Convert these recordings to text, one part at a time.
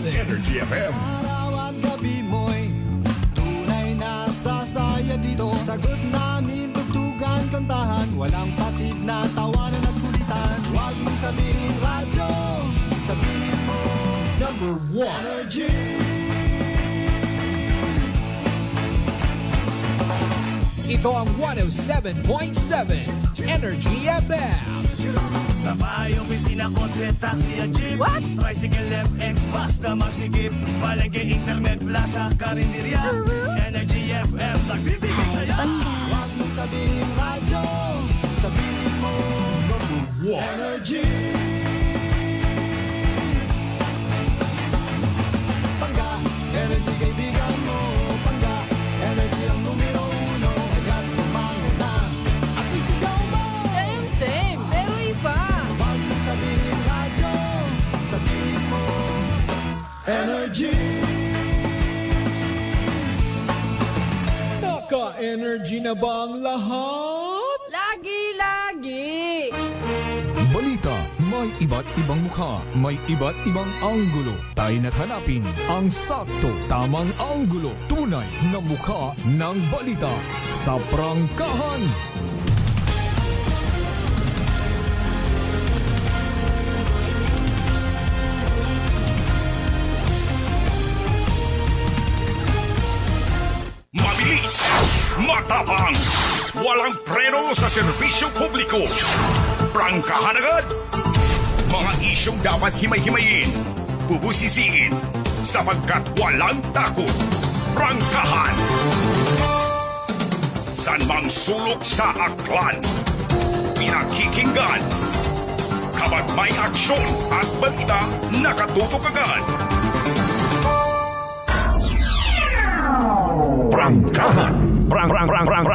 Energy FM. Araw at gabi mo'y tunay na sasaya dito. Sagot namin, tugtugan, kantahan, walang patid na tawanan at kulitan. Huwag mong sabihin radyo, sabihin mo number 1 Energy. Ito ang 107.7 Energy FM. Sa bahay, opisina, kotse, taxi at jeep. What? Tricycle, FX, basta masikip. Palengke, internet, plaza, karinderya. Energy FM, nagbibigay saya. Huwag mong sabihin radyo, sabihin mo number 1 Energy. Pangga, energy kaibigan mo. Pangga, energy ang numero 1. Agad tumango na at isigaw mo. Same, pero iba. Huwag mong sabihin radyo, sabihin mo energy. Naka-energy na ba ang lahat? Lagi-lagi. Balita, may iba't ibang mukha, may iba't ibang anggulo. Tayo na't hanapin ang sakto, tamang anggulo, tunay na mukha ng balita sa prangkahan. Mabilis, matapang, walang preno sa serbisyo publiko. Prangkahan agad. Mga isyong dapat himay-himayin, bubusisiin, sapagkat walang takot. Prangkahan. San mang sulok sa aklan, pinakikinggan. Kapag may aksyon at balita, nakatutok agad. Prangkahan. Prangkahan. Prangkahan.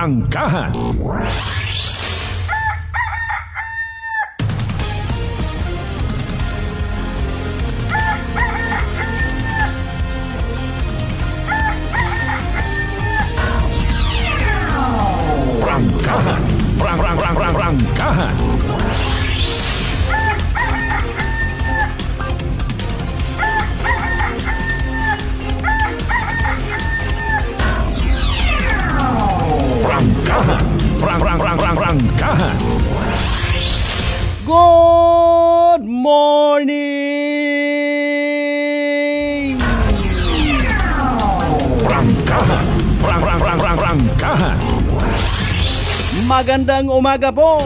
Prangkahan. Good morning! Prangkahan. Magandang umaga po!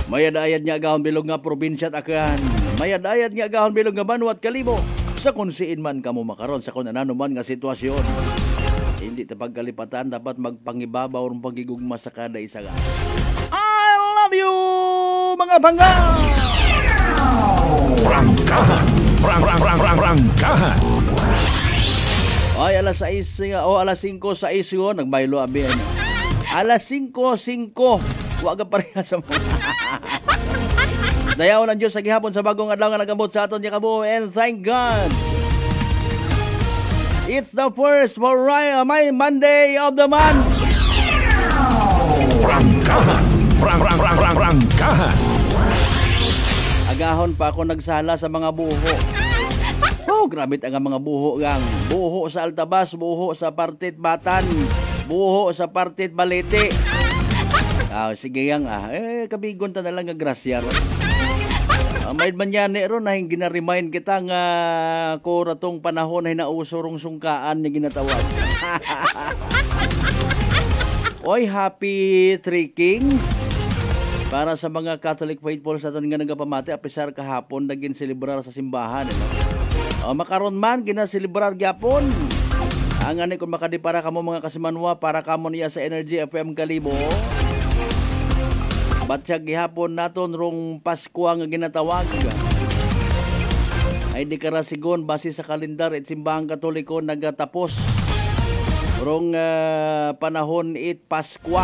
Mayadayad nga agahon bilog nga probinsya at akan. Mayadayad nga agahon bilog nga banwa at kalibo. Sa kung siin man kamo makaron, sa kung anano man nga sitwasyon. Hindi ta pagkalipatan, dapat magpangibabaw ng pagigugma sa kada isa nga. I love you, mga bangga! Prangkahan. Ay, alas 6 nga, o alas 5 sa isyo, nagbaylo abi. Alas 5:05, huwag ka pareha sa mga. Dayaw ng Diyos sa gihapon sa bagong adlaw nga nagambot sa aton niya kabo, and thank God. It's the first my Monday of the month. Prangkahan. Agahon pa ako nagsala sa mga buho. Oh, grabe ang mga buho gang. Buho sa Altabas, buho sa Partit Batan, buho sa Partit Balete. Sige gang kabigon ta na lang nga grasya ron. May manyane ron na gina-remind kita nga ko ratong panahon ay nausurong sungkaan ni ginatawag. Oy, happy Three Kings para sa mga Catholic faithful sa aton nga nagapamati apisar kahapon naging selebrar sa simbahan. Makaron man ginaselebrar gyapon. Ang ani kung makadipara kamo mga kasimanwa para kamo niya sa Energy FM Kalibo. Batyag gihapon naton rong Pasko nga ginatawag. Ay di karasigon base sa kalendar at simbahang Katoliko nagatapos rong panahon it Pasko.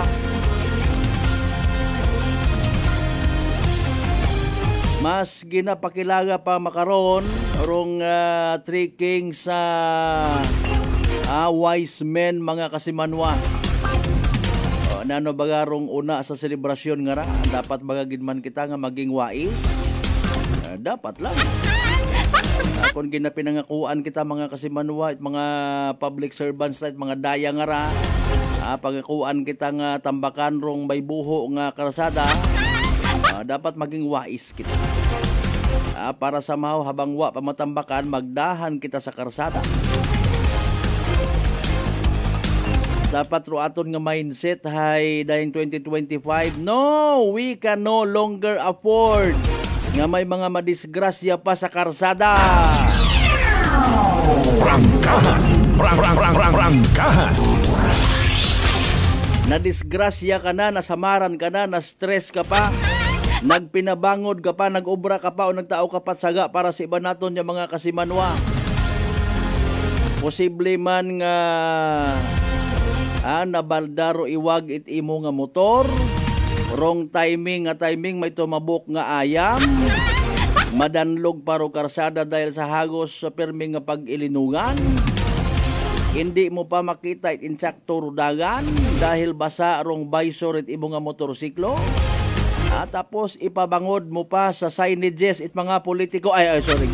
Mas ginapakilaga pa makaron rong Three Kings sa wise men mga kasimanwa. Nano bagarong una sa selebrasyon nga ra, dapat bagagid man kita nga maging wais. Dapat lang. kung ginapinangakuan kita mga kasimanwa at mga public servants at mga daya nga ra, pagakuan kita nga tambakan rong may buho nga karsada, dapat maging wais kita. Para sa mahaw habang wa pamatambakan, magdahan kita sa karsada. Dapat ruaton nga mindset hay dahil 2025, no, we can no longer afford nga may mga madisgrasya pa sa karsada. Prangkahan, prangkahan. Nadisgrasya ka na, nasamaran ka na, na-stress ka pa, nagpinabangod ka pa, nag-obra ka pa o nagtao ka pa saga para sa iba naton yung mga kasimanwa. Posible man nga nabaldaro iwag it imo nga motor, wrong timing may tumabok nga ayam, madanlog paro karsada dahil sa hagos sa perming nga pag-ilinungan, hindi mo pa makita it insakto rudagan dahil basa rong visor it imo nga motorsiklo, at tapos ipabangod mo pa sa signages it mga politiko, sorry.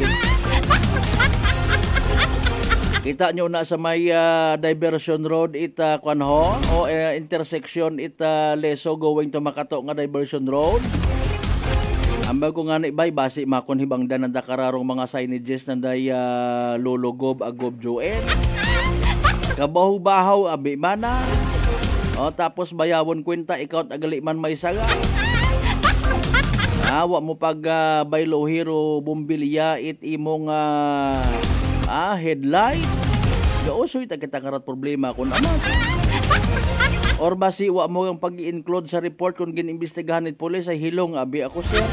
Kita nyo na sa may diversion road intersection Leso going to Makato nga diversion road. Ambag ko nga na ibay basi makon hibangdan ng dakararong mga signages nanday lologob agob joen. Kabahu-bahaw abi mana. Tapos bayawon kwenta ikaw at agali man may saga. Wa mo pag baylo hero bumbilya it imong headlight. Gausoy ta kita karat problema kun naman. Or basi wa mo ang pag-i-include sa report kung ginimbestigahan ni pulis ay hilong abi ako sir.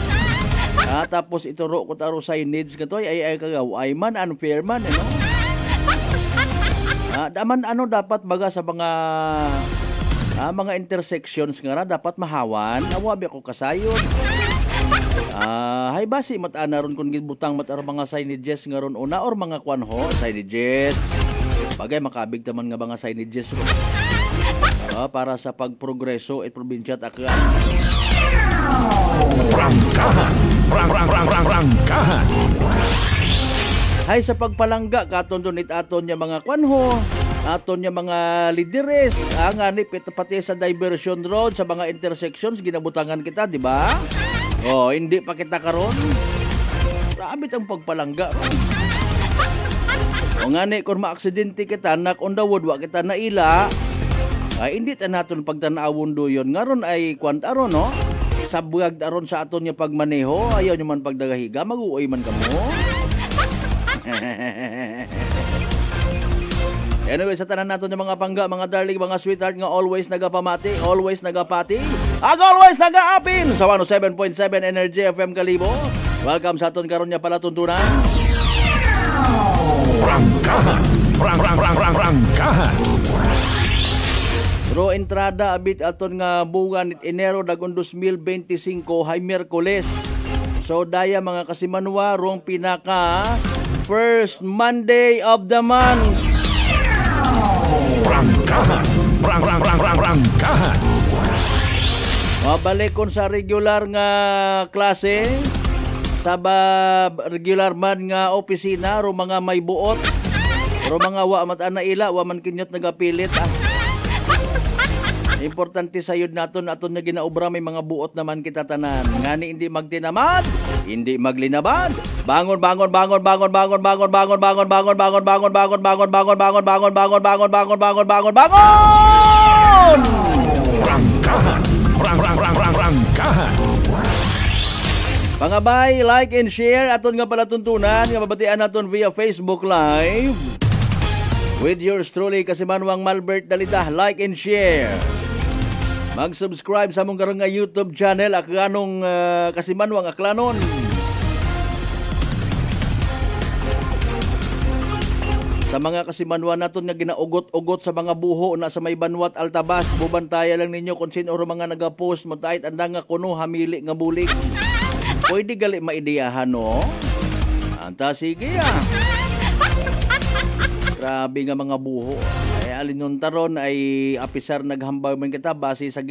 Tapos ituro ko taro signage katoy ay kagaw ay man unfair man daman dapat baga sa mga intersections nga dapat mahawan awabi ako kasayon. Hay basi mataana ron kung gibutang matar mga signages nga ron una or mga kwanho signages. Bagay makabig taman nga mga signages ron. Para sa pagprogreso at probinsya at aklan. Prangkahan, prangkahan. Hay sa pagpalangga katon donit aton nya mga kwanho, aton nya mga lideres, nga ni pati sa diversion road sa mga intersections ginabutangan kita, di ba? Hindi pa kita karon. Rabit ang pagpalangga. Nga ni kung maaksidente kita nak on the wood wa kita naila, hindi ta naton pagtanawon do yon. Ngaron ay kwantaro no. Sabwag aron sa aton nya pagmaneho, ayaw nyo man pagdagahiga, mag-uoy man kamo. Anyway, sa tanan nato ng mga pangga, mga darling, mga sweetheart nga always nagapamati, always nagapati, always nagaapin sa 107.7 Energy FM Kalibo. Welcome sa aton karon nya palatuntunan. Prangkahan, prangkahan. Ro entrada abit aton nga buwan Enero dagon 2025 hay Miyerkules. So daya mga kasimanwa rong pinaka first Monday of the month. Prangkahan, prangkahan. Mabalikon sa regular nga klase, sa regular man nga opisina ro mga may buot, ro mga wa matan na ila, wa man kinyot nagapilit. Importante sa yun naton na ginaobra may mga buot naman kita tanan. Ngani hindi magtinamad, hindi maglinabad. Bangon. Prangkahan, prangkahan. Pangabay, like and share aton nga palatuntunan nga babatian naton via Facebook Live. With yours truly Kasimanwang Malbert Dalida, like and share. Mag-subscribe sa mong karong nga YouTube channel Aklanong Kasimanwang Aklanon. Sa mga Kasimanwa naton nga ginaugot-ugot sa mga buho na sa may Banwat Altabas, bubantaya lang ninyo kung sino mga nagapost mo tahit andang nga kuno hamili nga bulig. Pwede gali maideyahan no? Anta sige Grabe nga mga buho. Ay alinon taron ay apisar naghambay man kita base sa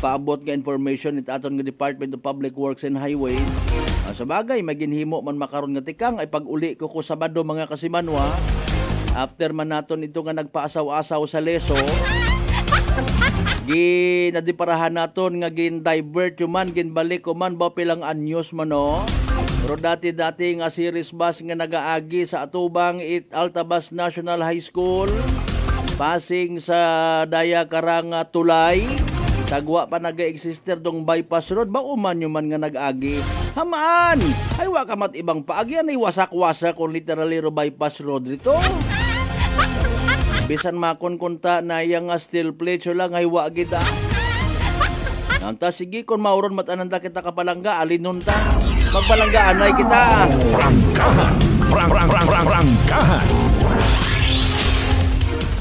paabot nga information it aton nga Department of Public Works and Highways. Sa bagay, maginhimo man makaron nga tikang ay pag-uli ko Sabado mga kasimanwa. After man naton ito nga nagpaasaw-asaw sa leso, ginadiparahan naton nga gin-divert man, ginbalik ko man ba pilang anyos man no. Pero dati nga series bus nga nagaagi sa atubang Altabas National High School, passing sa Daya Karang Tulay, tagwa pa naga-exister dong bypass road, ba uman yung man nga nag-agi. Hamaan! Ay wa ka mat ibang paagyan, ay wasak-wasak kung literally ro bypass road rito. Bisan makon kunta na yang steel plate so lang ay wa gida. Nanta sige kung mauron matananda kita kapalangga, alinon ta. Magbalanggaan ay kita. Rangkahan. Rangkahan.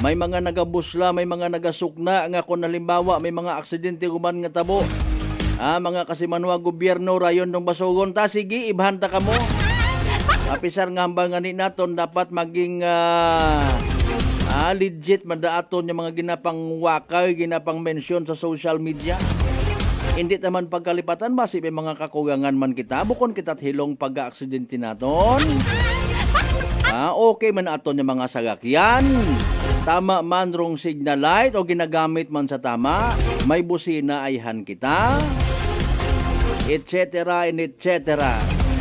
May mga nagabusla, may mga nagasukna nga kung halimbawa may mga aksidente kuman nga tabo. Mga kasimanwa gobyerno rayon ng Basugon ta sige ibhanta ka mo. Apisar nga hambangan naton dapat maging legit madaaton yung mga ginapang wakay, ginapang mention sa social media. Hindi naman pagkalipatan basi may mga kakugangan man kita bukon kita't hilong pag-aaksidente naton. Okay man aton yung mga sagakyan. Tama man rong signal light o ginagamit man sa tama, may busina ayhan kita, etc. and etc.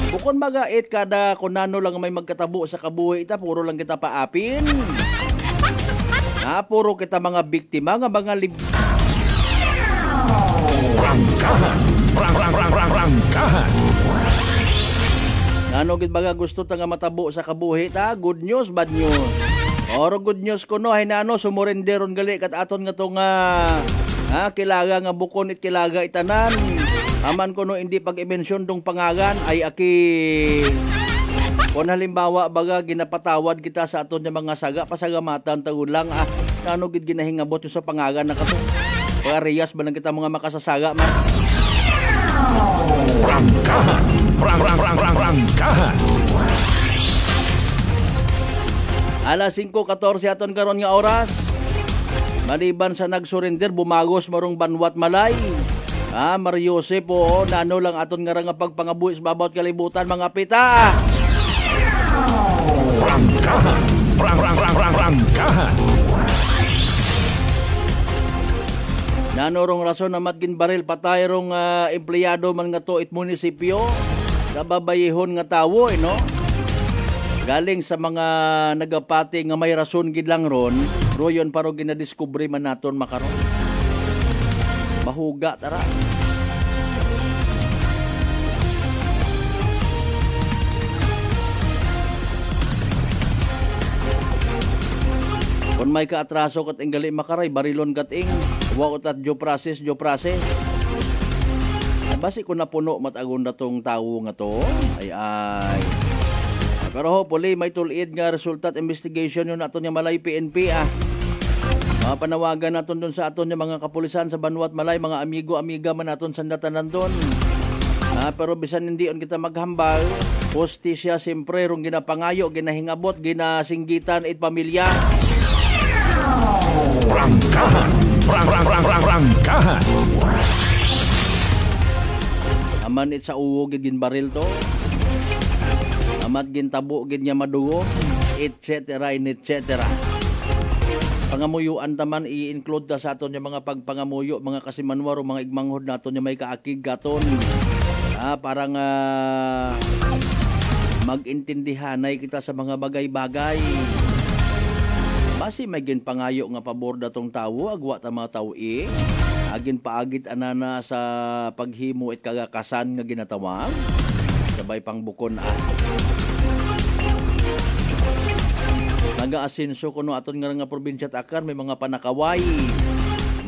Bukon baga kada kunano lang may magkatabo sa kabuhi ita, puro lang kita paapin. Puro kita mga biktima nga mga Rangkahan. Rangkahan. Ano gid baga gusto ta nga matabo sa kabuhi ta? Good news, bad news. Oro good news ko no, hay nano sumurenderon gali kat aton nga to nga kilaga nga bukon it kilaga itanan. Aman ko no hindi pag-i-mention dong pangalan ay aki kung halimbawa baga ginapatawad kita sa aton nga mga saga pasagamatan taon lang nano gid ginahingabot yung sa pangalan na kato. Parehas ba lang kita mga makasasaga man. Rangkahan. Rangkahan. Alas 5:14 aton karon nga oras. Maliban sa nagsurrender bumagos marong Banwat Malay. Mariosep po nano lang aton nga nga pagpangabuhi sa babawt kalibutan mga pita. Rangkahan. Rangkahan. Nano rong rason na matgin baril patay rong empleyado man nga to it munisipyo. Kababayihon nga tawo no. Galing sa mga nagapati nga may rason gid lang ron, royon paro ginadiskubre man naton makaron. Mahuga tara. Kung may kaatraso kat gali makaray, barilon kat wa utat jo process. Basi ko napuno matagon na tong tawo nga to, ay. Pero hopefully may tulid nga resulta at investigation yun aton yung Malay PNP panawagan naton dun sa aton yung mga kapulisan sa Banwat Malay, mga amigo-amiga man naton sa natanan dun. Pero bisan hindi on kita maghambal, hostisya siyempre rong ginapangayo, ginahingabot, ginasinggitan it pamilya. Rangkahan. Rangkahan. Aman it sa uwo gin baril to. Amat gintabo gin niya madugo, etc. Pangamuyuan taman i-include ta sa aton yung mga pagpangamuyo, mga kasimanwar o mga igmanghod naton yung may kaakig gaton. Parang magintindihanay kita sa mga bagay-bagay. Basi may ginpangayo nga pabor datong tawo, agwa ta mga tawi. Agin paagit anana sa paghimo it kagakasan nga ginatawag. Sabay pang bukon Naga-asenso kuno aton nga probinsya takar, may mga panakaway,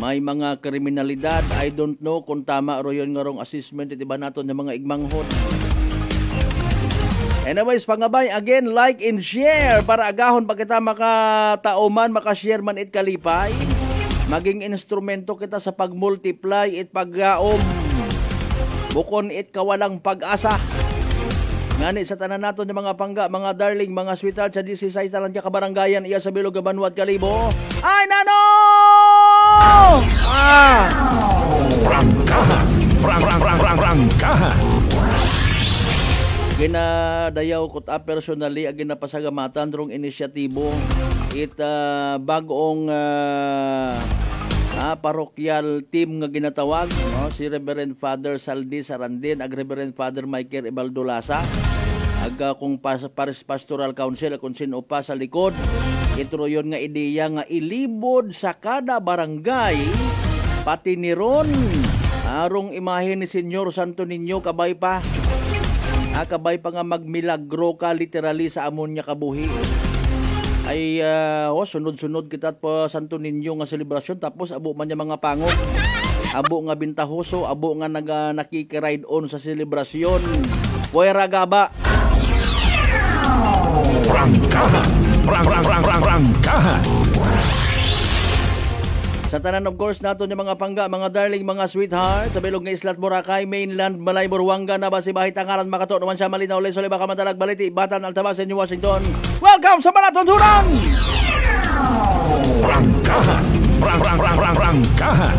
may mga kriminalidad. I don't know kung tama ro yon nga rong assessment itiba naton ng mga igmanghod. Anyways, pangabay again, like and share para agahon pag kita makatauman, makashare man it kalipay. Maging instrumento kita sa pag-multiply it paggaom. Bukon it kawalang pag-asa. Ngani sa tanan naton ng mga pangga, mga darling, mga sweetheart sa 16 talang kabaranggayan iya sa Bilog Banwat Kalibo. Ay nano! Rangkahan. Rangkahan. Ginadayaw ko ta personally ag ginapasagamatan rong inisyatibo it bagong parokyal team nga ginatawag, no? Si Reverend Father Saldi Sarandin ag Reverend Father Michael Ibaldulasa ag kung Paris Pastoral Council kung sino pa sa likod. Ito yon nga ideya nga ilibod sa kada barangay pati ni Ron arong imahe ni Senyor Santo Niño kabay pa nga magmilagro ka literally sa amon niya kabuhi. Ay sunod-sunod kita pa Santo Niño nga selebrasyon tapos abo man niya mga pangok. Abo nga bintahoso, abo nga nakikiride on sa selebrasyon. Puwera gaba. Rangkahan. Rangkahan. Sa tanan of course nato yung mga pangga, mga darling, mga sweetheart sa bilog nga Islat Boracay, mainland, Malay, Buruanga, Nabasi, Tangalan, Makato, naman siya Malinaw, Leso, Baka, Madalag, Baliti, Batan, Altabas, New Washington. Welcome sa Malatuntunan! Rangkahan. Rangkahan.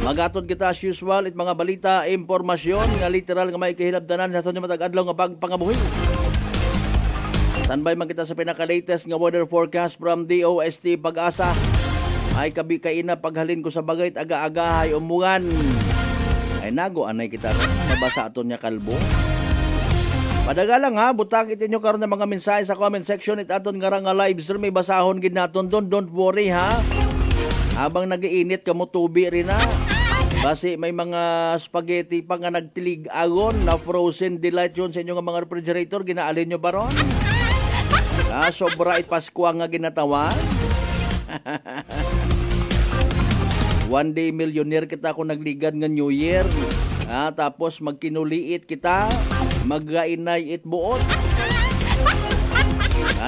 Magatod kita as usual it mga balita, impormasyon nga literal nga may kahilabdanan sa aton matag-adlaw nga pagpangabuhi. Standby man kita sa pinaka-latest nga weather forecast from DOST Pag-asa. Ay kaina paghalin ko sa bagay aga-aga ay umungan. Ay nago anay kita nabasa aton nya kalbo. Padagalang ha, butang itin nyo karon ng mga mensahe sa comment section it aton nga nga live stream may basahon gid naton don, don't worry ha. Habang nagiinit kamo tubi rin ha. Basi may mga spaghetti pa nga nagtilig agon na frozen delight yun sa inyo nga mga refrigerator ginaalin nyo ba ron? Sobra Pasko nga ginatawa. One day millionaire kita kung nagligad nga New Year. Tapos magkinuliit kita, maggainay it buot.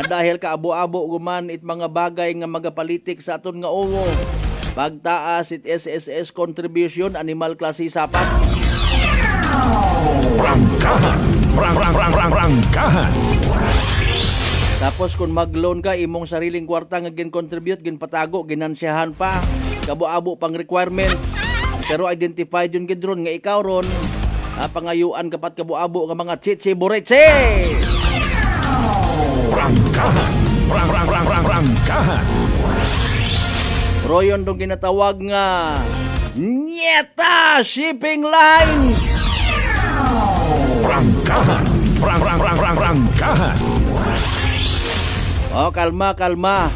Dahil kaabo-abo guman it mga bagay nga magapalitik sa aton nga uwo. Pagtaas it SSS contribution, animal klase sapat. Rangkahan. Rangkahan. Tapos kung mag-loan ka, imong sariling kwarta nga gin-contribute, gin-patago, ginansyahan pa, kabo-abo pang requirement. Pero identified yun gidron nga ikaw ron, pangayuan kapat kabo-abo nga mga chichi-bureche! Rangkahan. Rangkahan. Royon dong ginatawag nga Nieta Shipping Lines! Rangkahan. Rangkahan. Kalma.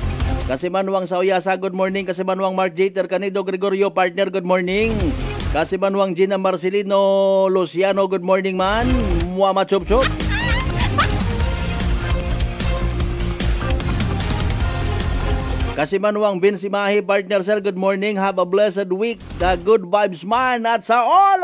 Kasi Manuang Sauyasa, good morning. Kasi Manuang Mark Jeter Canido Gregorio, partner, good morning. Kasi Manuang Gina Marcelino Luciano, good morning man. Muama Chup Chup. Kasi Manuang Vinci Mahi, partner sir, good morning. Have a blessed week. The good vibes man at sa all.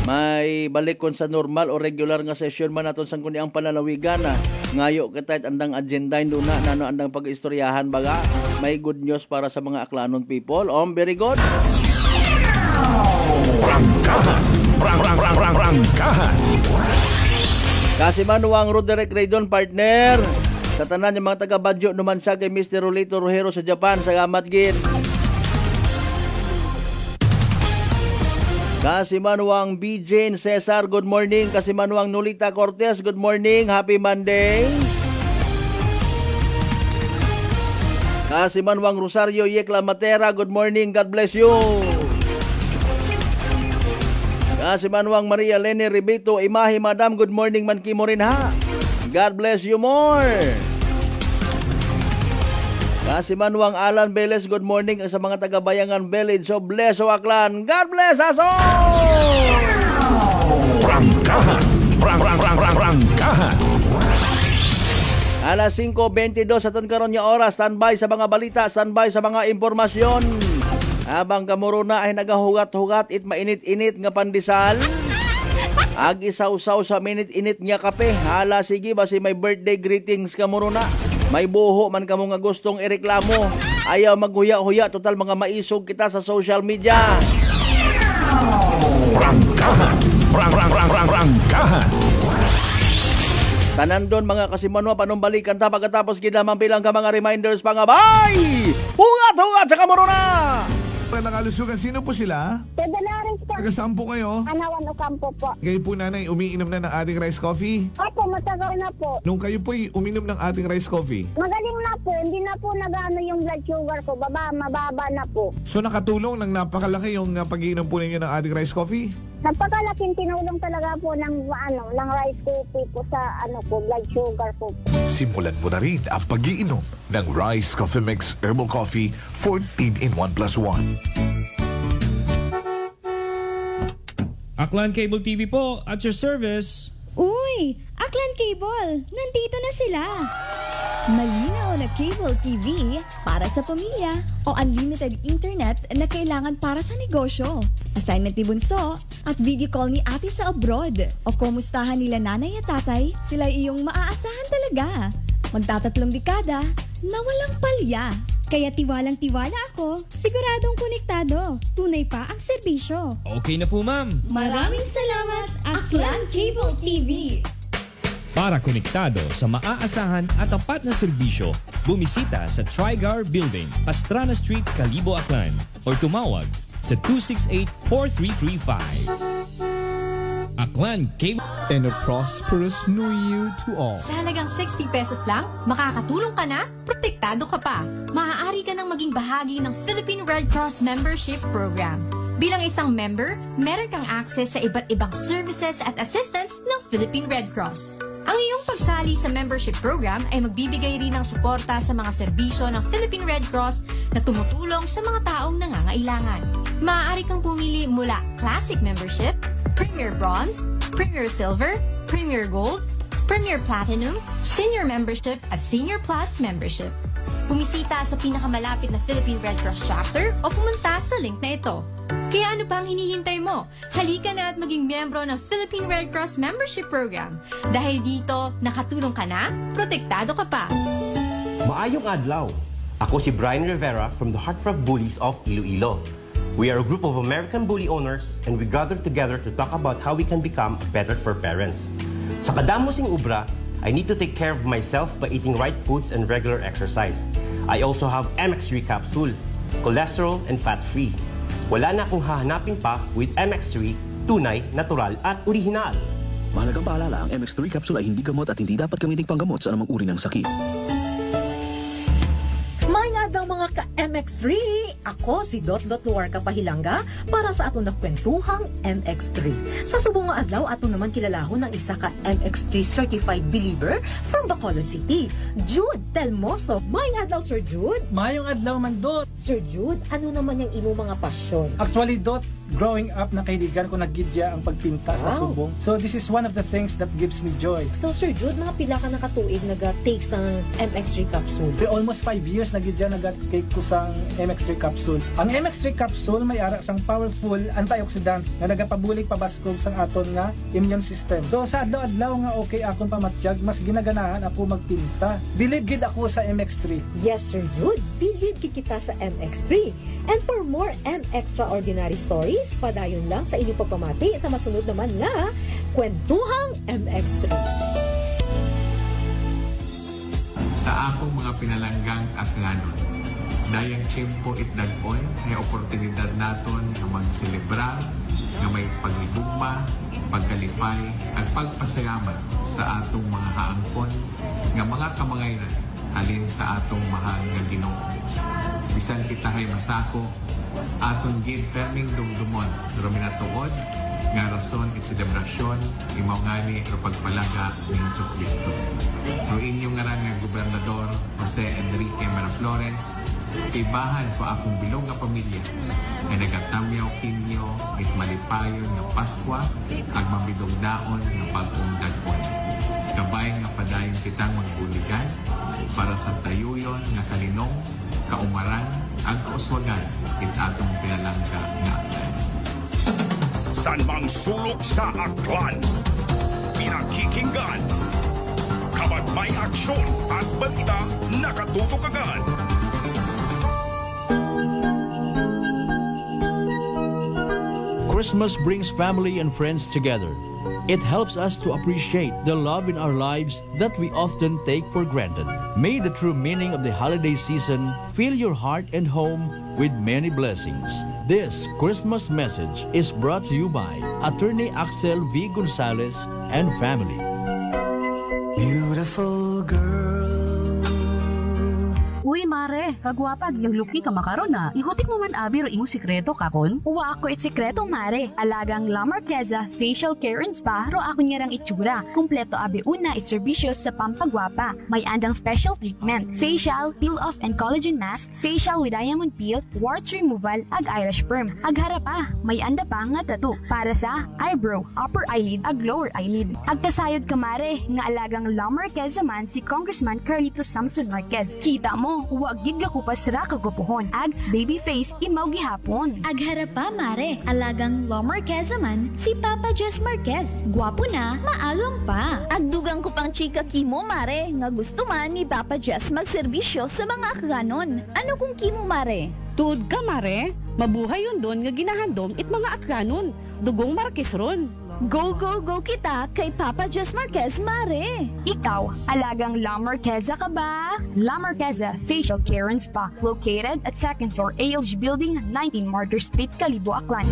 May balik kon sa normal o regular nga session man naton sang kundi ang pananawigan na ngayo kita andang agenda na nano andang pag-istoryahan baga. May good news para sa mga Aklanon people. Very good. Rangkahan. Kasi Manuang Roderick Raydon, partner. Sa tanan yung mga taga-Badyo naman siya kay Mr. Rolito Rojero sa Japan. Salamat gid. Kasi Manuang B. Jane Cesar, good morning. Kasi Manuang Nolita Cortez, good morning. Happy Monday. Kasi Manuang Rosario Yekla Matera, good morning. God bless you. Kasi Manuang Maria Lene Ribito Imahi, Madam, good morning man kimo rin ha. God bless you more. Kasi Manuang Alan Beles, good morning sa mga taga-Bayangan Village. So bless o Aklan. God bless us all! Rangkahan. Rangkahan. Alas 5:22 sa ton karon nga oras, standby sa mga balita, standby sa mga impormasyon. Habang kamuruna ay nagahugat-hugat it mainit-init nga pandesal. Ag isaw-saw sa minit-init nga kape. Hala sige basi may birthday greetings kamuruna. May buho man kamo nga gustong ireklamo. Ayaw maghuya-huya, total mga maisog kita sa social media. Rangkahan. Rangkahan. Tanan doon mga kasimanwa, panumbalikan ta pagkatapos kinamang bilang ka mga reminders pangabay! Hugat-hugat sa kamuruna! Magandang kalusugan. Sino po sila? Sa Dolores po. Taga saan po kayo? Anawan Ocampo po. Kayo po, nanay, umiinom na ng ating rice coffee? Opo, matagal na po. Nung kayo po'y uminom ng ating rice coffee, Magaling na po. Hindi na po nag-ano yung blood sugar ko. Mababa na po. so nakatulong ng napakalaki yung pag-iinom po ninyo ng ating rice coffee? Napakalaking tinulong talaga po ng rice coffee po sa blood sugar po. Simulan mo na rin ang pag-iinom ng Rice Coffee Mix Herbal Coffee 14 in 1+1. Aklan Cable TV po, at your service. Uy! Aklan Cable! Nandito na sila! Malinaw na cable TV para sa pamilya o unlimited internet na kailangan para sa negosyo. Assignment ni Bunso at video call ni ate sa abroad. O kumustahan nila nanay at tatay, sila iyong maaasahan talaga. Magtatatlong dekada na walang palya. Kaya tiwalang-tiwala ako, siguradong konektado. Tunay pa ang serbisyo. Okay na po, ma'am. Maraming salamat, Aklan Cable TV! Para konektado sa maaasahan at tapat na serbisyo, bumisita sa Trigar Building, Pastrana Street, Calibo, Aklan or tumawag sa 268-4335. Aklan Cable. And a prosperous New Year to all. Sa halagang 60 pesos lang, makakatulong ka na, protektado ka pa. Maaari ka nang maging bahagi ng Philippine Red Cross Membership Program. Bilang isang member, meron kang access sa iba't ibang services at assistance ng Philippine Red Cross. Ang iyong pagsali sa membership program ay magbibigay rin ng suporta sa mga serbisyo ng Philippine Red Cross na tumutulong sa mga taong nangangailangan. Maaari kang pumili mula Classic Membership, Premier Bronze, Premier Silver, Premier Gold, Premier Platinum, Senior Membership at Senior Plus Membership. Bumisita sa pinakamalapit na Philippine Red Cross chapter o pumunta sa link na ito. Kaya ano pa ang hinihintay mo? Halika na at maging miyembro ng Philippine Red Cross Membership Program. Dahil dito, nakatulong ka na, protektado ka pa. Maayong adlaw! Ako si Brian Rivera from the Heartthrob Bullies of Iloilo. We are a group of American bully owners and we gather together to talk about how we can become better for parents. Sa kadamosing ubra, I need to take care of myself by eating right foods and regular exercise. I also have MX3 capsule, cholesterol and fat-free. Wala na akong hahanapin pa with MX3, tunay, natural at orihinal. Mahalagang paalala, ang MX3 capsule ay hindi gamot at hindi dapat gamiting panggamot sa anumang uri ng sakit. May nga daw mga ka-MX3! Ako si Dot Luar Kapahilanga para sa ato na kwentuhang MX3. Sa subong nga adlaw, ato naman kilalahon ng isa ka MX3 certified believer from Bacolod City, Jude Telmoso. May nga adlaw, Sir Jude? Mayong adlaw man, Dot. Sir Jude, ano naman yung imo mga pasyon? Actually, Dot, growing up, nakaidigan ko nagidya ang pagpinta sa subong. So this is one of the things that gives me joy. So Sir Jude, mga pila ka nakatuig nag-take sa MX3 capsule? For almost 5 years, nagidya nag-take ko sa MX3 capsule. Ang MX3 capsule may ara sang powerful antioxidants na nagapabulig pabaskog sang aton nga immune system. So sa adlaw-adlaw nga okay akong pamatiyag, mas ginaganahan ako magpinta. Believe gid ako sa MX3. Yes, Sir Jude, believe gid kita sa MX3. And for more extraordinary stories, padayon lang sa inyong pagpamati sa masunod naman nga Kwentuhang MX3. Sa akong mga pinalanggang at nganon, dayang tiyempo itdag-on ay oportunidad naton na magselebrar nga may paghigugma, pagkalipay at pagpasalamat sa atong mga haangkon nga mga kamangayran halin sa atong mahal nga Ginoo. Bisan kita hay masako, aton gid perming dumdumon pero minatuod nga rason at selebrasyon imaw ngani o pagpalaga ni Jesucristo. Pero inyong nga gobernador Jose Enrique Maraflores, ibahan ko akong bilog nga pamilya nga nagatamyaw kinyo at malipayon nga Paskwa ag mabidog daon nga pag-undagpon. Kabay nga padayon kitang magbuligan para sa tayuyon nga kalinong, kaumaran, ag kauswagan it atong pinalangga nga aklan. San mang sulok sa aklan, pinakikinggan, kapag may aksyon at balita, nakatutok agad. Christmas brings family and friends together. It helps us to appreciate the love in our lives that we often take for granted. May the true meaning of the holiday season fill your heart and home with many blessings. This Christmas message is brought to you by Attorney Axel V. Gonzalez and family. Beautiful girl. Uy, mare, kagwapag, yung luki ka makaron na. Ihutik mo man abi ro imong sikreto kakon. Uwa ako sikreto, mare. Alagang La Marquesa Facial Care and Spa ro ako niyarang itsura. Kumpleto abi una iserbisyo sa pampagwapa. May andang special treatment, facial, peel-off and collagen mask, facial with diamond peel, warts removal, ag eyelash perm. Ag harapa, may anda pa nga tattoo para sa eyebrow, upper eyelid, ag lower eyelid. Ag kasayod ka, mare, nga alagang La Marquesa man si Congressman Carlito Samson Marquez. Kita mo, huwag gid ka kupas ra kagupuhon. Ag baby face imaw gihapon. Ag harapa, mare, alagang La Marquesa man si Papa Jess Marquez. Gwapo na, maalam pa. Ag dugang ko pang chika kimo, mare, nga gusto man ni Papa Jess magserbisyo sa mga akganon. Ano kung kimo, mare? Tuod ka, mare. Mabuhay yun doon nga ginahandom it mga akganon. Dugong Marquez ron. Go, go, go kita kay Papa Jess Marquez, mare. Ikaw, alagang La Marquesa ka ba? La Marquesa Facial Care and Spa, located at 2nd floor ALG Building, 19 Martyr Street, Kalibo, Aklan.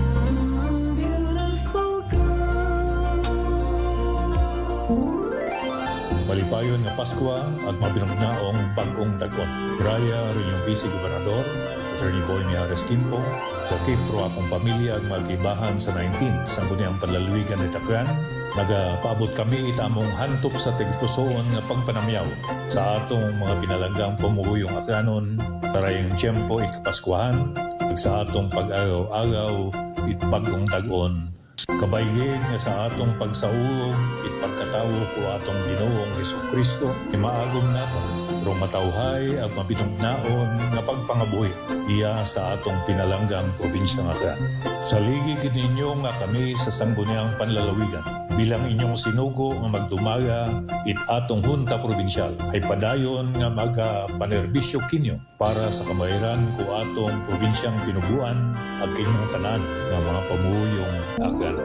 Malipayon nga Pasko at mabinagnaong bagong tagon. Graya rin yung Vice Gobernador, Attorney Boy Mijares Quimpo, Joaquin pro akong pamilya ang magkibahan sa 19 sa buniyang panlaluigan ni Takran. Nagapaabot kami itamong hantop sa tigpusoon nga pagpanamyaw sa atong mga pinalanggang pamuyong akanon, tarayang tiyempo ikapaskuhan, sa atong pag-agaw-agaw it bagong tagon. Kabaygin nga sa atong pagsaulog it pagkatawo ko atong Ginoong Jesucristo imaagom nato rong matawhay at mabinugnaon nga pagpangabuhi iya sa atong pinalanggang probinsya nga Aklan. Saligid ninyo nga kami sa sangguniang panlalawigan bilang inyong sinugo nga magdumaga it atong hunta probinsyal ay padayon nga magapanerbisyo kinyo para sa kamayran ko atong probinsyang pinuguan at kinyong tanan nga mga pamuyong Aklan.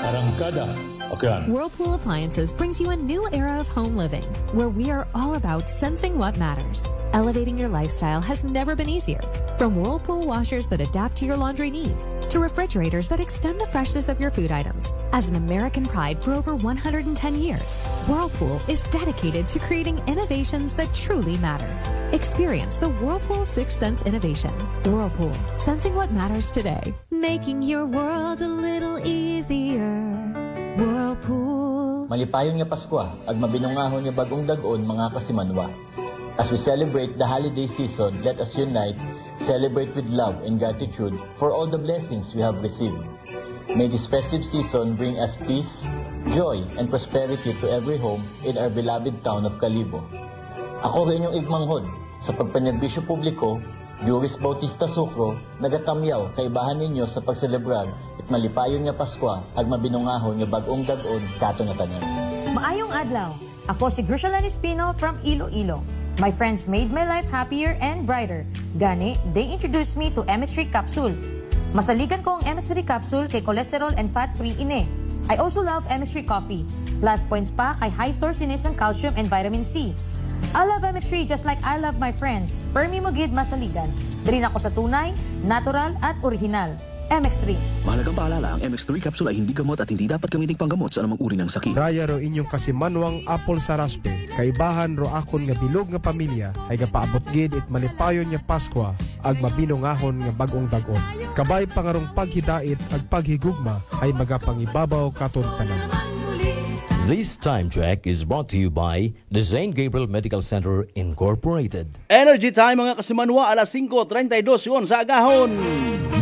Arangkada Aklan. Whirlpool Appliances brings you a new era of home living, where we are all about sensing what matters. Elevating your lifestyle has never been easier. From Whirlpool washers that adapt to your laundry needs, to refrigerators that extend the freshness of your food items. As an American pride for over 110 years, Whirlpool is dedicated to creating innovations that truly matter. Experience the Whirlpool Sixth Sense innovation. Whirlpool, sensing what matters today. Making your world a little easier. Whirlpool. Malipayon nga Pasko ag mabinungahon nga bagong dagon mga kasimanwa. As we celebrate the holiday season, let us unite, celebrate with love and gratitude for all the blessings we have received. May this festive season bring us peace, joy, and prosperity to every home in our beloved town of Kalibo. Ako rin inyong igmanghod sa pagpanerbisyo publiko, Juris Bautista Sucro, nagatamyaw kaibahan ninyo sa pagselebrar at malipayon nga Pasko ag mabinungahon nga bagong dagon kato nga tanan. Maayong adlaw. Ako si Grushalan Espino from Iloilo. My friends made my life happier and brighter. Gani, they introduced me to MX3 Capsule. Masaligan ko ang MX3 Capsule kay cholesterol and fat-free ine. I also love MX3 Coffee. Plus points pa kay high sourciness ng calcium and vitamin C. I love MX3 just like I love my friends. Permi mo gid masaligan. Diri ako sa tunay, natural at original. MX3. Mahalagang paalala, ang MX3 capsule ay hindi gamot at hindi dapat gamiting panggamot sa anumang uri ng sakit. Raya ro inyong kasimanwang apple sa raspe. Kaibahan ro akon nga bilog nga pamilya ay gapaabot gid it malipayon nga Pasko ag mabinungahon nga bagong dagon. Kabay pangarong paghidait ag paghigugma ay magapangibabaw katon tanan. This time check is brought to you by the St. Gabriel Medical Center Incorporated. Energy time mga kasimanwa, alas 5:32 yun sa agahon.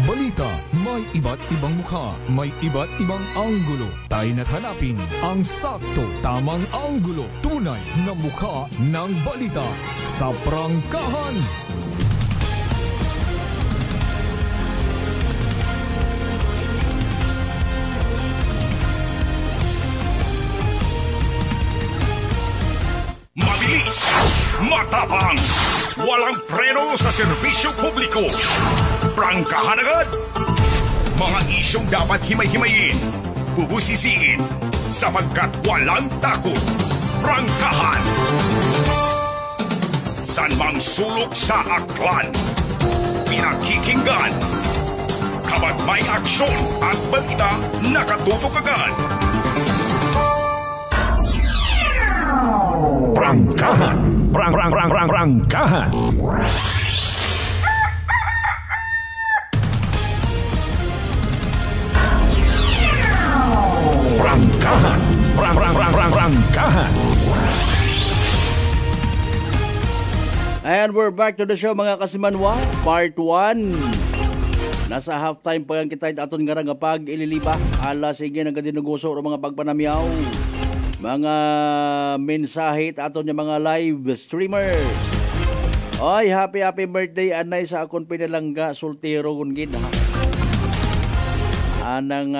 Balita, may iba't ibang mukha, may iba't ibang anggulo. Tayo na't hanapin ang sakto, tamang anggulo, tunay na mukha ng balita sa prangkahan. Mabilis, matapang, walang preno sa serbisyo publiko. Prangkahan agad. Mga isyong dapat himay-himayin, bubusisiin, sapagkat walang takot. Prangkahan. San mang sulok sa aklan, pinakikinggan. Kapag may aksyon at balita, nakatutok agad. Prangkahan. Prangkahan. Prangkahan. Prangkahan. And we're back to the show mga kasimanwa, part 1. Nasa halftime pa yan kita aton nga nga pag ililiba. Ala sige nagadinuguso o mga pagpanamyaw. Mga mensahe aton nga mga live streamers. Oy, happy birthday anay sa akong pinalangga sultero gungid ha. Anang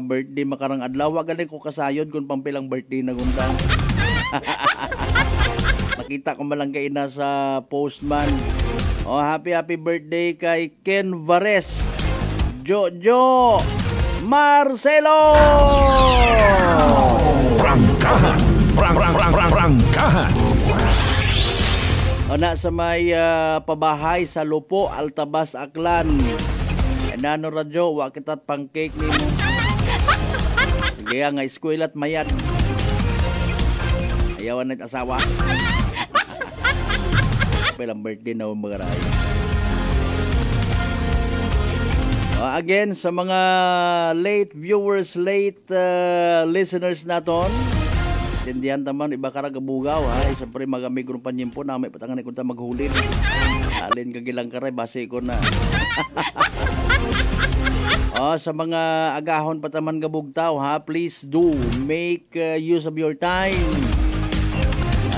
birthday makarang adlaw galing ko kasayod kung pampilang birthday na gundang. Nakita ko malang kayo na sa postman. Oh, happy birthday kay Ken Vares, Jojo Marcelo. Prangkahan. Prangkahan. O na sa may pabahay sa Lupo, Altabas, Aklan. Nano radyo, wa kitat pancake ni mo. Sige nga, eskwela at mayat. Ayawan na asawa. Pelang birthday na magaray. Again, sa mga late viewers, late listeners naton, tindihan taman, iba karagabugaw ha. Siyempre magamig kong panyimpo na may patangan ikunta maghulin. Alin kagilang karay, base ko na. Sa mga agahon pataman gabugtaw ha, please do make use of your time.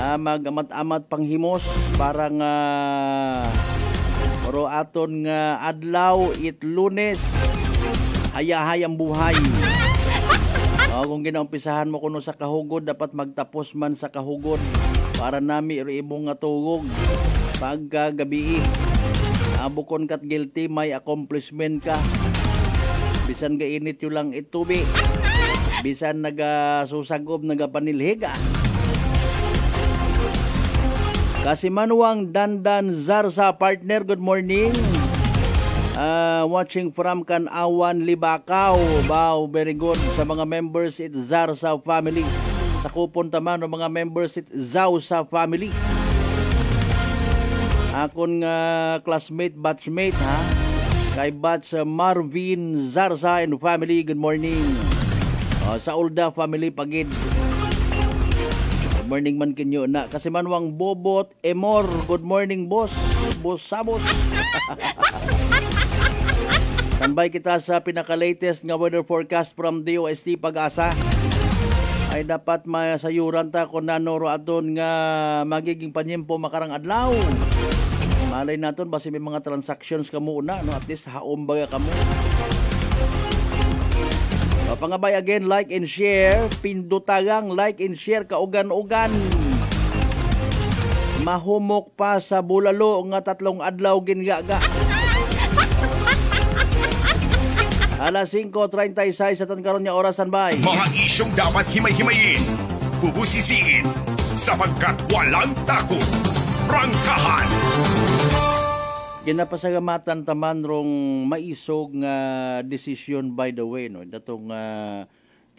Mag-amat-amat panghimos parang oro aton nga adlaw it Lunes hayahayang buhay. Kung ginaumpisahan mo kuno sa kahugod dapat magtapos man sa kahugod para nami imong nga tugog pagkagabi. Bukon kat guilty may accomplishment ka. Bisan gainit yung lang itubi. Bisan nagasusagob nagapanilhiga. Kasimanwang Dandan Zarza partner, good morning. Watching from Kanawan, Libacao. Wow, very good. Sa mga members it Zarza family. Sa kupon taman ng mga members it Zausa family. Akon classmate, batchmate ha. Kay batch Marvin Zarza and family, good morning. Sa Ulda family pagid. Morning man kinyo na kasi manwang Bobot Emor, good morning boss Sabos. Tambay kita sa pinaka-latest nga weather forecast from DOST Pag-asa. Ay dapat masayuran ta kung nanoro aton nga magiging panyempo makarang adlaw. Malay naton basi may mga transactions kamo una no, at least haom baga kamo. Pangabay again, like and share. Pindutagang like and share kaugan-ugan. Mahumok pa sa bulalo nga 3 adlaw gingaga. Alas 5:36 sa karon nga orasan bay. Mga isyong dapat himay-himayin, bubusisiin, sapagkat walang takot. Prangkahan. Ginapasagamatan taman rong maisog nga decision by the way no. Datong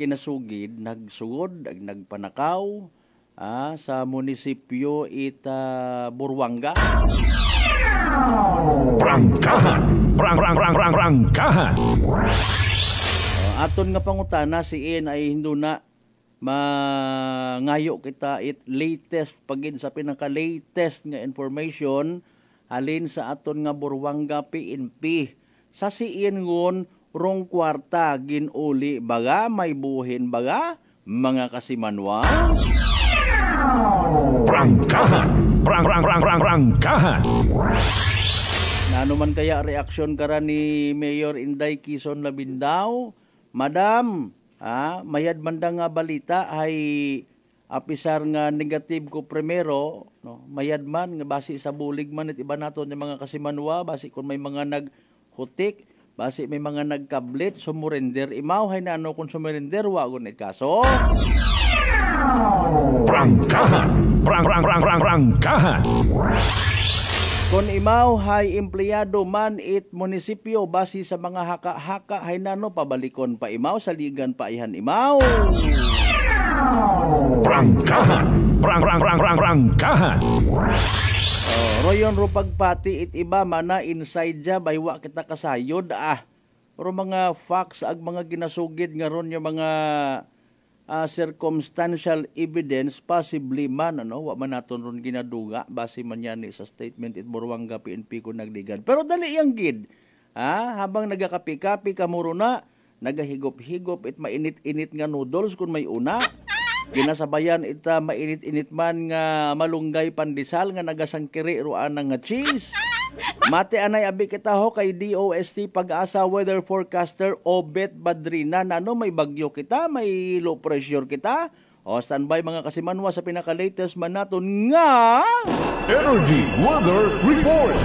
kinasugid nagsugod nagpanakaw sa munisipyo Buruanga. Prangkahan. Prangkahan. Aton nga pangutana si Ian ay hindi na mangayo kita latest pagin sa pinaka-latest nga information halin sa aton nga Buruanga PNP. Sa siin ngon rong kwarta ginuli baga may buhin baga mga kasimanwa. Prangkahan. Prangkahan. Nano man kaya reaksyon kara ni Mayor Inday Quezon Labindao? Madam, mayad man nga balita ay apisar nga negative ko primero, no? Mayad man nga basi sa bulig man at iba naton yung mga kasimanwa, basi kung may mga naghutik, Basi may mga nagkablit, sumurender. Imaw, hay na ano kung sumurender, wagon it kaso. Prangkahan! Prangkahan! Kung imaw, hay empleyado man it munisipyo, basi sa mga haka-haka, hay na no, pabalikon pa imaw, saligan pa ihan imaw. Prangkahan! Prangkahan! Royon ro pagpati it iba mana inside ja baywa kita kasayod pero mga facts ag mga ginasugid nga ron yung mga circumstantial evidence possibly man wa man naton ron ginaduga base man yan sa statement it Buruanga PNP ko nagdigan pero dali yang gid habang nagakapi-kapi kamuro na nagahigop-higop it mainit-init nga noodles kun may una. Ginasabayan ita mainit-init man nga malunggay pandesal nga nagasangkiri ruan nga cheese. Mate anay abi kita ho kay DOST Pag-asa weather forecaster Obet Badrina nano may bagyo kita, may low pressure kita. O standby mga kasimanwa sa pinaka-latest man naton nga Energy Weather Report.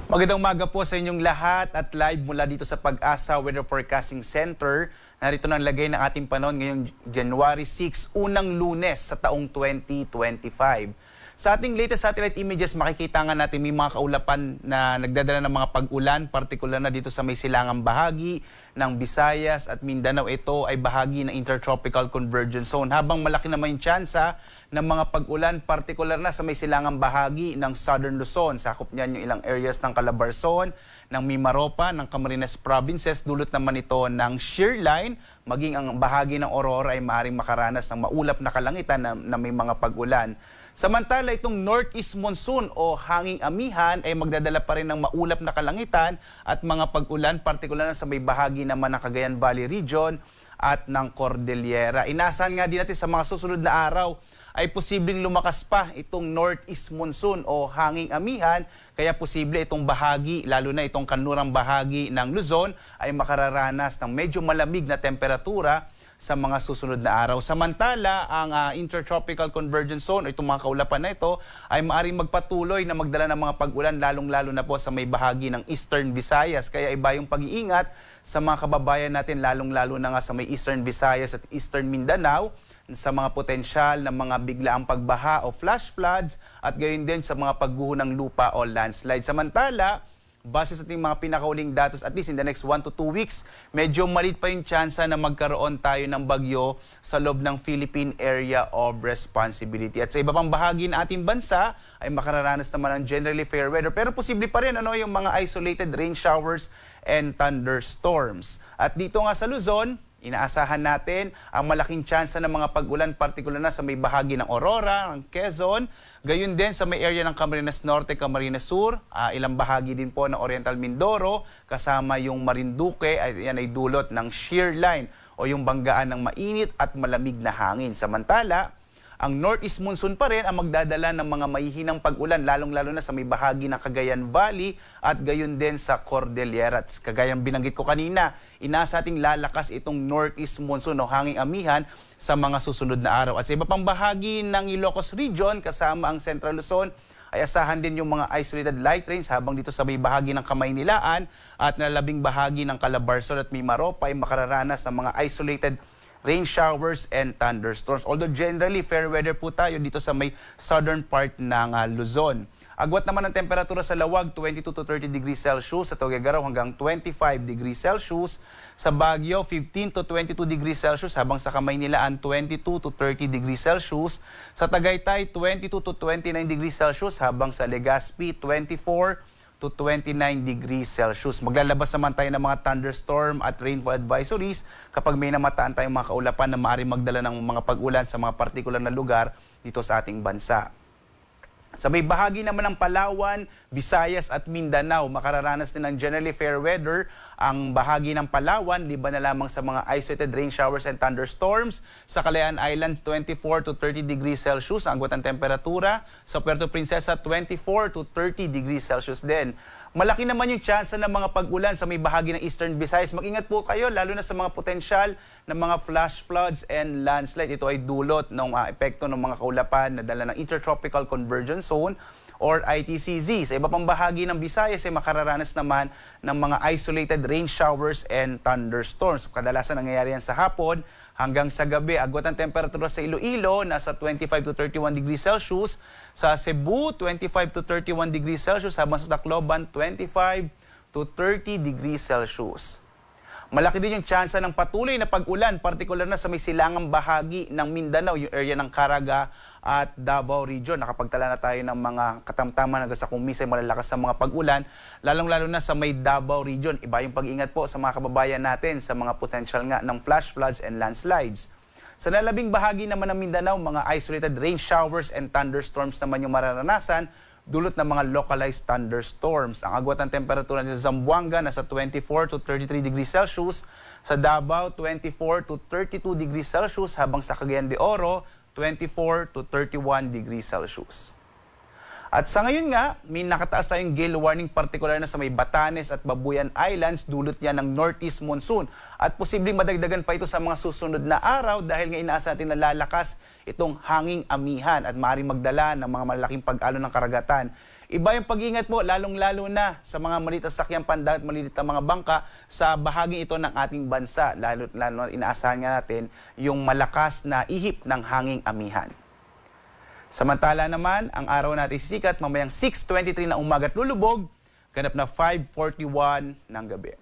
Magandang umaga po sa inyong lahat at live mula dito sa Pag-asa Weather Forecasting Center. Narito na ang lagay ng ating panahon ngayong January 6, unang Lunes sa taong 2025. Sa ating latest satellite images, makikita nga natin may mga kaulapan na nagdadala ng mga pag-ulan, partikular na dito sa may silangang bahagi ng Visayas at Mindanao. Ito ay bahagi ng Intertropical Convergence Zone. Habang malaki naman yung tsansa ng mga pag-ulan, partikular na sa may silangang bahagi ng Southern Luzon. Sakop niyan yung ilang areas ng Calabarzon, ng Mimaropa, ng Camarines Provinces. Dulot naman ito ng shear line, maging ang bahagi ng Aurora ay maaaring makaranas ng maulap na kalangitan na may mga pag-ulan. Samantala, itong northeast monsoon o hanging amihan ay magdadala pa rin ng maulap na kalangitan at mga pag-ulan, partikular na sa may bahagi naman ng Cagayan Valley Region at ng Cordillera. Inasahan nga din natin sa mga susunod na araw ay posibleng lumakas pa itong northeast monsoon o hanging amihan, kaya posible itong bahagi, lalo na itong kanlurang bahagi ng Luzon, ay makararanas ng medyo malamig na temperatura sa mga susunod na araw. Samantala, ang Intertropical Convergence Zone, itong mga kaulapan na ito, ay maaaring magpatuloy na magdala ng mga pag-ulan, lalong-lalo na po sa may bahagi ng Eastern Visayas. Kaya iba yung pag-iingat sa mga kababayan natin, lalong-lalo na nga sa may Eastern Visayas at Eastern Mindanao, sa mga potensyal ng mga biglaang pagbaha o flash floods at gayon din sa mga pagguho ng lupa o landslide. Samantala, base sa ating mga pinakauling datos, at least in the next 1 to 2 weeks, medyo maliit pa yung tsansa na magkaroon tayo ng bagyo sa loob ng Philippine Area of Responsibility. At sa iba pang bahagi ng ating bansa, ay makararanas naman ng generally fair weather. Pero posible pa rin yung mga isolated rain showers and thunderstorms. At dito nga sa Luzon, inaasahan natin ang malaking tsansa ng mga pag-ulan, partikular na sa may bahagi ng Aurora, ng Quezon, gayon din sa may area ng Camarines Norte, Camarines Sur, ilang bahagi din po ng Oriental Mindoro, kasama yung Marinduque, yan ay dulot ng shear line o yung banggaan ng mainit at malamig na hangin. Samantala, ang northeast monsoon pa rin ang magdadala ng mga mahihinang pag-ulan, lalong-lalo na sa may bahagi ng Cagayan Valley at gayon din sa Cordillera. At kagayang binanggit ko kanina, inasa ating lalakas itong northeast monsoon o hanging amihan sa mga susunod na araw. At sa iba pang bahagi ng Ilocos Region, kasama ang Central Luzon, ay asahan din yung mga isolated light rains habang dito sa may bahagi ng Kamaynilaan at nalabing bahagi ng Calabarzon at Mimaropa ay makararanas ng mga isolated rain showers and thunderstorms. Although generally fair weather po tayo dito sa may southern part ng Luzon. Agwat naman ang temperatura sa Lawag, 22 to 30 degrees Celsius. Sa Tuguegarao hanggang 25 degrees Celsius. Sa Baguio, 15 to 22 degrees Celsius. Habang sa Kamaynilaan, 22 to 30 degrees Celsius. Sa Tagaytay, 22 to 29 degrees Celsius. Habang sa Legazpi, 24 to 29 degrees Celsius. Maglalabas naman tayo ng mga thunderstorm at rainfall advisories kapag may namataan tayong mga kaulapan na maaaring magdala ng mga pag-ulan sa mga partikular na lugar dito sa ating bansa. Sa may bahagi naman ng Palawan, Visayas at Mindanao, makararanas din ng generally fair weather. Ang bahagi ng Palawan, liban na lamang sa mga isolated rain showers and thunderstorms. Sa Kalayaan Islands, 24 to 30 degrees Celsius ang agwat ng temperatura. Sa Puerto Princesa, 24 to 30 degrees Celsius din. Malaki naman yung chance ng mga pag-ulan sa may bahagi ng Eastern Visayas. Mag-ingat po kayo, lalo na sa mga potensyal ng mga flash floods and landslide. Ito ay dulot ng epekto ng mga kaulapan na dala ng Intertropical Convergence Zone or ITCZ. Sa iba pang bahagi ng Visayas ay makararanas naman ng mga isolated rain showers and thunderstorms. Kadalasan nangyayari yan sa hapon hanggang sa gabi. Agwat ang temperatura sa Iloilo, nasa 25 to 31 degrees Celsius. Sa Cebu, 25 to 31 degrees Celsius. Habang sa Tacloban, 25 to 30 degrees Celsius. Malaki din yung tsansa ng patuloy na pag-ulan, partikular na sa may silangang bahagi ng Mindanao, yung area ng Caraga at Davao Region. Nakapagtala na tayo ng mga katamtaman hanggang sa kung minsan malalakas sa mga pag-ulan, lalong-lalo na sa may Davao Region. Iba yung pag-ingat po sa mga kababayan natin sa mga potential nga ng flash floods and landslides. Sa lalabing bahagi naman ng Mindanao, mga isolated rain showers and thunderstorms naman yung mararanasan, dulot ng mga localized thunderstorms. Ang agwat ng temperatura sa Zamboanga nasa 24 to 33 degrees Celsius, sa Davao 24 to 32 degrees Celsius, habang sa Cagayan de Oro 24 to 31 degrees Celsius. At sa ngayon nga, may nakataas tayong gale warning partikular na sa may Batanes at Babuyan Islands, dulot yan ng northeast monsoon. At posibleng madagdagan pa ito sa mga susunod na araw dahil nga inaasa natin na lalakas itong hanging amihan at maaaring magdala ng mga malaking pag-alon ng karagatan. Iba yung pag-iingat po, lalong-lalo na sa mga maliit na sakyang pandagat, maliit na mga bangka sa bahaging ito ng ating bansa. Lalo inaasahan nga natin yung malakas na ihip ng hanging amihan. Samantala naman, ang araw natin sisikat mamayang 6:23 na umaga at lulubog, ganap na 5:41 ng gabi.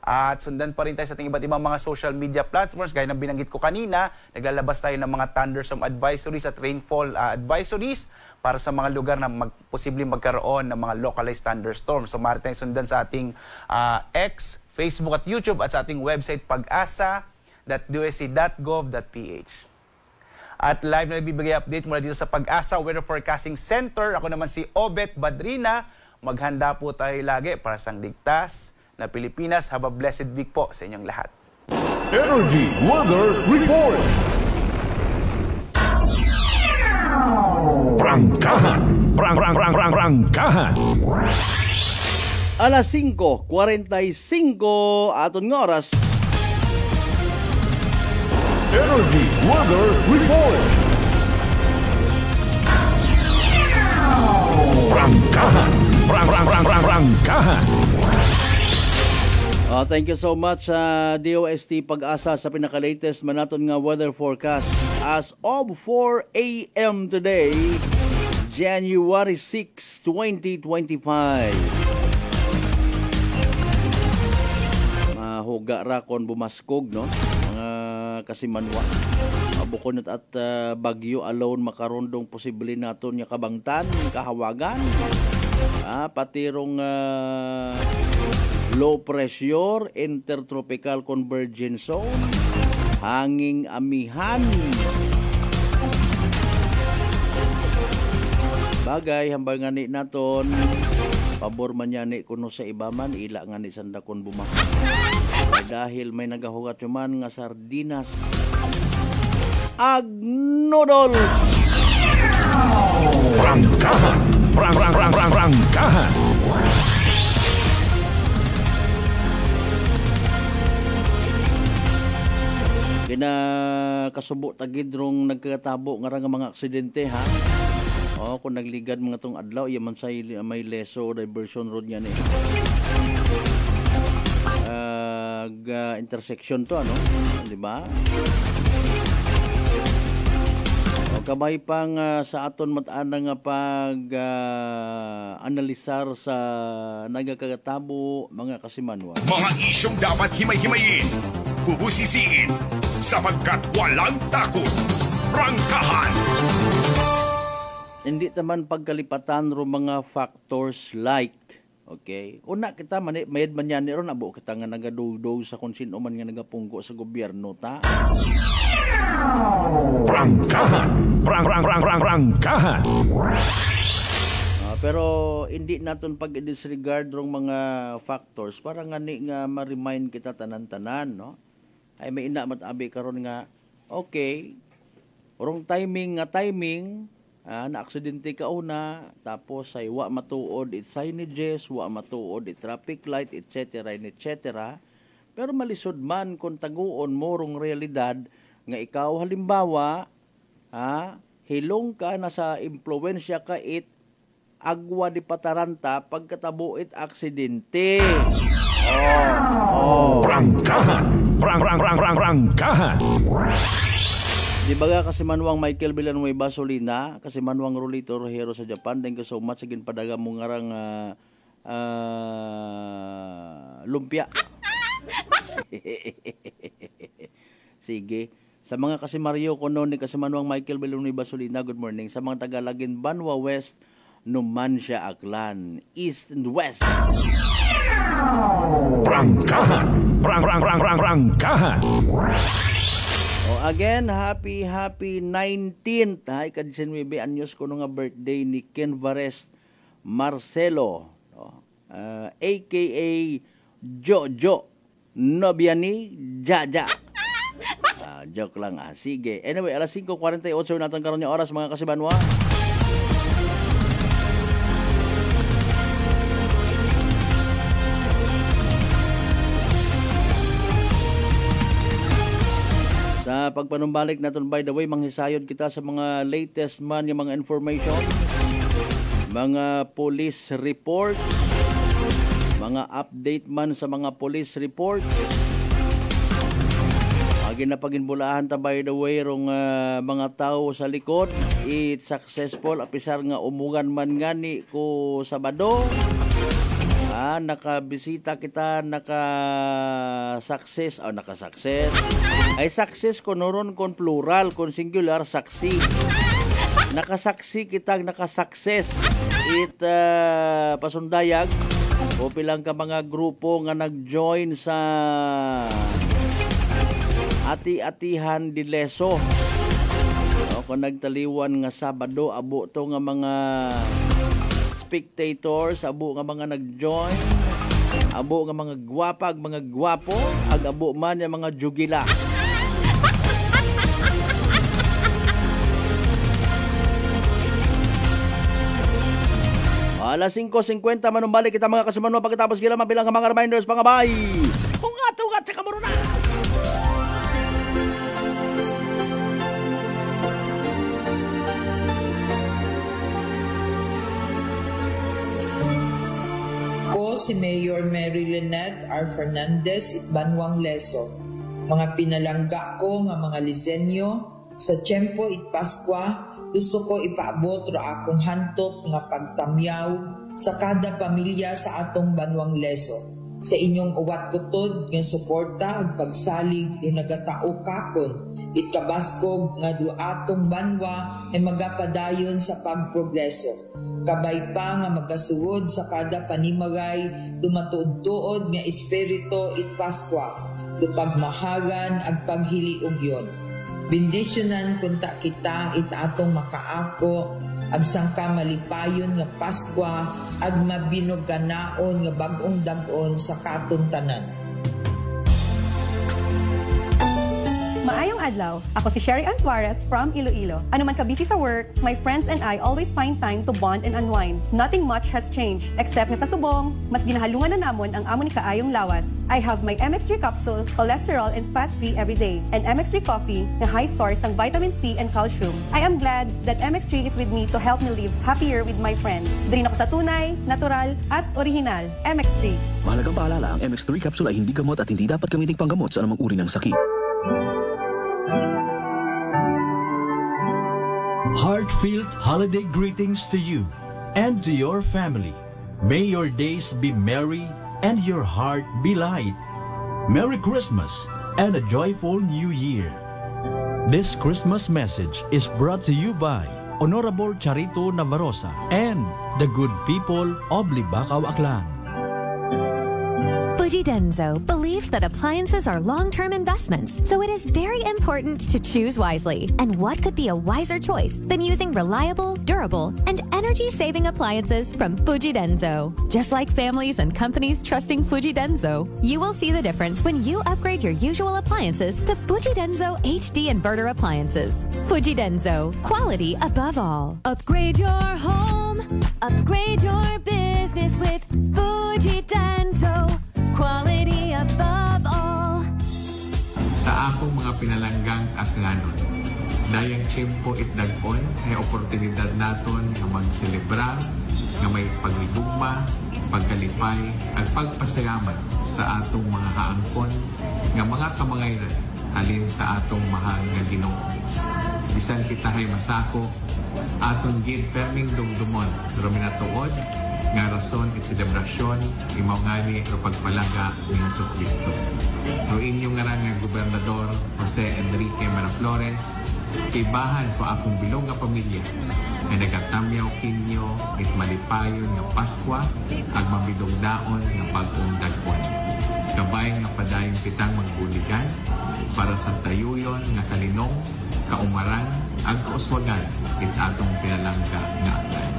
At sundan pa rin tayo sa ating iba't ibang mga social media platforms. Gaya ng binanggit ko kanina, naglalabas tayo ng mga thunderstorm advisories at rainfall advisories para sa mga lugar na posibleng magkaroon ng mga localized thunderstorms. So maaari tayong sundan sa ating X, Facebook at YouTube at sa ating website pag-asa.dosc.gov.ph. At live na nagbibigay update mula dito sa Pag-asa Weather Forecasting Center. Ako naman si Obet Badrina. Maghanda po tayo lagi para sa ligtas na Pilipinas. Have a blessed week po sa inyong lahat. Energy Weather Report. Prangkahan. Prangkahan. Alas 5:45 aton nga oras. Energy Weather Report. Prangkahan. Prangkahan. Thank you so much sa DOST Pag-asa sa pinaka-latest manaton nga weather forecast. As of 4 a.m. today, January 6, 2025. Mahuga ra kon bumaskog, no? Kasimanwa. Bukod at bagyo alone makarondong posible naton nga kabangtan, kahawagan. Patirong low pressure, intertropical convergence zone, hanging amihan. Bagay hambang ngani naton, pabor man yani kuno sa ibaman, ila ngani sandakon bumaha. Dahil may nagahugat man nga sardinas ag noodles. Prangkahan. Prangkahan. Kinakasubo tagidrong nagkatabo nga mga aksidente ha. Kung nagligad mga tong adlaw, yaman sa may leso diversion road yan eh. Intersection to, ano? Di ba? Kabay pang sa aton mataan nga pag-analisar sa nagakatabo mga kasimanwa. Mga isyong dapat himay-himayin, bubusisiin, sapagkat walang takot. Prangkahan! Hindi naman pagkalipatan ro mga factors like, okay, una kita mayad man yan ron, abo kita nga nagadugdog sa kung sino man nga nagapungko sa gobyerno ta. Prangkahan. Prangkahan. Pero hindi naton pag-disregard rong mga factors para ngani nga ma-remind kita tanan-tanan, no? Ay may ina matabi karon nga okay, rong timing na aksidente ka una, tapos ay wa matuod it signages, wa matuod it traffic light, etc. Pero malisod man kung taguon mo rong realidad nga ikaw halimbawa hilong ka na sa impluwensya ka it agwa di pataranta pagkatabuit aksidente. Prangkahan. Prangkahan. Di baga kasi Manuang Michael Villanueva Solina, kasi Manuang Rolito Rojero sa Japan. Thank you so much. Sagin padaga mo ngarang lumpia. Sige. Sa mga kasi Mario Cono ni kasi Manuang Michael Villanueva Solina, good morning. Sa mga taga-Lagin Banwa West, Numancia, Aklan, East and West. Prangkahan. Prangkahan. Again, happy 19th. Hay kadisen webe anyos ko nga birthday ni Ken Varest Marcelo, aka Jojo Nobiani Jaja. Joke lang Sige. Anyway, alas 5:48 natin karon nga oras mga kasibanwa. Sa pagpanumbalik natin, by the way, manghisayod kita sa mga latest man yung mga information, mga police report, mga update man sa mga police report. Agi na paginbulahan ta, by the way, rong mga tao sa likod. It's successful, apisar nga umugan man ngani ko Sabado. Nakabisita kita, naka-success. Ay success ko noron kon plural, kon singular, saksi. Nakasaksi kita, naka-success. Pasundayag o pilang ka mga grupo nga nag-join sa ati-atihan di leso. Kung nagtaliwan nga Sabado, abo to nga mga spectators, abo nga mga nag-join, abo nga mga gwapag, mga gwapo, abo man yung mga jugila. Alas 5:50 manumbalik kita mga kasimanwa pagkatapos kila mabilang mga reminders pangabay. Ungat sa kamuruna. Ko si Mayor Mary Lynette R. Fernandez Banwang Leso. Mga pinalangga ko nga mga lisenyo sa Tiempo it Pascua, gusto ko ipaabot ra akong hantok nga pagtamyaw sa kada pamilya sa atong Banwang Leso. Sa inyong uwat kutod nga suporta ug pagsalig ni nagatao kakon itkabaskog nga duatong banwa ay magapadayon sa pagprogreso. Kabay pa nga magasuod sa kada panimagay dumatuod-tuod nga espiritu it Pascua, dupagmahagan ag paghiliugyon. Bendisyonan kunta kita itaatong makaako ag sangka malipayon nga Pascua ag mabinuganaon nga bag-ong dag-on sa katong tanan. Maayong adlaw. Ako si Sherry Ann Flores from Iloilo. Ano man ka-busy sa work, my friends and I always find time to bond and unwind. Nothing much has changed, except nga sa subong, mas ginahalungan na namon ang amon ni kaayong lawas. I have my MX3 capsule, cholesterol and fat-free every day, and MX3 coffee na high source ng vitamin C and calcium. I am glad that MX3 is with me to help me live happier with my friends. Drin ako sa tunay, natural, at original. MX3. Mahalagang paalala, ang MX3 capsule ay hindi gamot at hindi dapat gamiting panggamot sa anumang uri ng sakit. Heartfelt holiday greetings to you and to your family. May your days be merry and your heart be light. Merry Christmas and a joyful New Year. This Christmas message is brought to you by Honorable Charito Navarroza and the good people of Libacao, Aklan. Fuji Denso believes that appliances are long-term investments, so it is very important to choose wisely. And what could be a wiser choice than using reliable, durable, and energy-saving appliances from Fuji Denso? Just like families and companies trusting Fuji Denso, you will see the difference when you upgrade your usual appliances to Fuji Denso HD inverter appliances. Fuji Denso, quality above all. Upgrade your home, upgrade your business with Fuji Denso. Quality above all. Sa akong mga pinalanggang Aklanon, dayang Tiempo it dag-on ay oportunidad naton nga magselebra nga may paglibugma, pagkalipay, at pagpasalamat sa atong mga haangkon nga mga kamangayran halin sa atong mahal nga Ginoo. Bisan kitahay masako, aton gid perming dumdumon, pero minatuod nga rason at selebrasyon, imaw ngani o pagpalaga ni Jesucristo. Pero inyong nga nga Gobernador Jose Enrique Miraflores, kaibahan ko akong bilog nga pamilya na nagatamyaw kinyo at malipayon nga Paskwa ag mabidong daon nga bagong dagwan. Kabay nga padayong pitang magbuligan para sa tayuyon nga kalinong, kaumarang, ag kauswagan at atong pinalangga nga agad.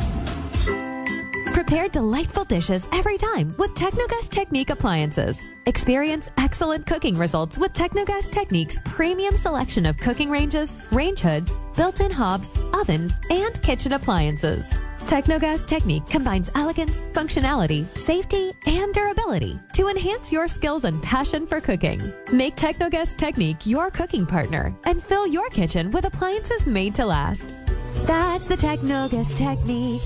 Prepare delightful dishes every time with Technogas Technique appliances. Experience excellent cooking results with Technogas Technique's premium selection of cooking ranges, range hoods, built-in hobs, ovens, and kitchen appliances. Technogas Technique combines elegance, functionality, safety, and durability to enhance your skills and passion for cooking. Make Technogas Technique your cooking partner and fill your kitchen with appliances made to last. That's the Technogas Technique.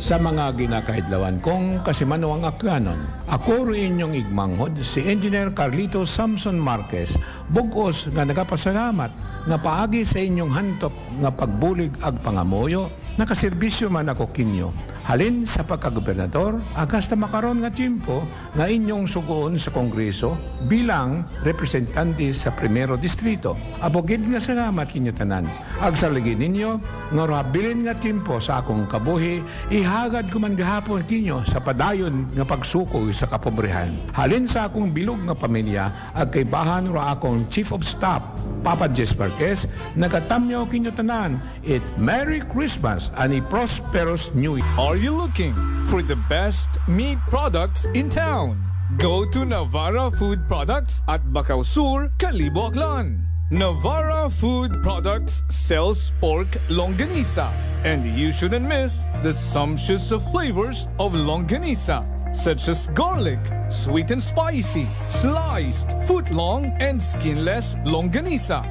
Sa mga ginakahidlawan kong kasimanawang akyanon, ako rin inyong igmanghod si Engineer Carlito Samson Marquez, bugos nga nagapasalamat nga paagi sa inyong hantok nga pagbulig ag pangamoyo, nakaserbisyo man ako kinyo. Halin sa pagkagobernador, agas na makaroon nga tiyempo nga inyong sugoon sa Kongreso bilang representante sa Primero Distrito. Abogid nga salamat kinyo tanan. Agsaligin ninyo, nga rahabilin nga tiyempo sa akong kabuhi, ihagad ko man gahapon kinyo sa padayon nga pagsuko sa kapobrehan. Halin sa akong bilog nga pamilya, ag kaibahan ra akong Chief of Staff, Papa Jess Marquez, nagatamyaw kinyo tanan. It Merry Christmas and a prosperous New Year. Are you looking for the best meat products in town? Go to Navarra Food Products at Bacau Sur, Calibo, Aklan. Navarra Food Products sells pork longanisa, and you shouldn't miss the sumptuous flavors of longanisa, such as garlic, sweet and spicy, sliced, foot-long, and skinless longanisa.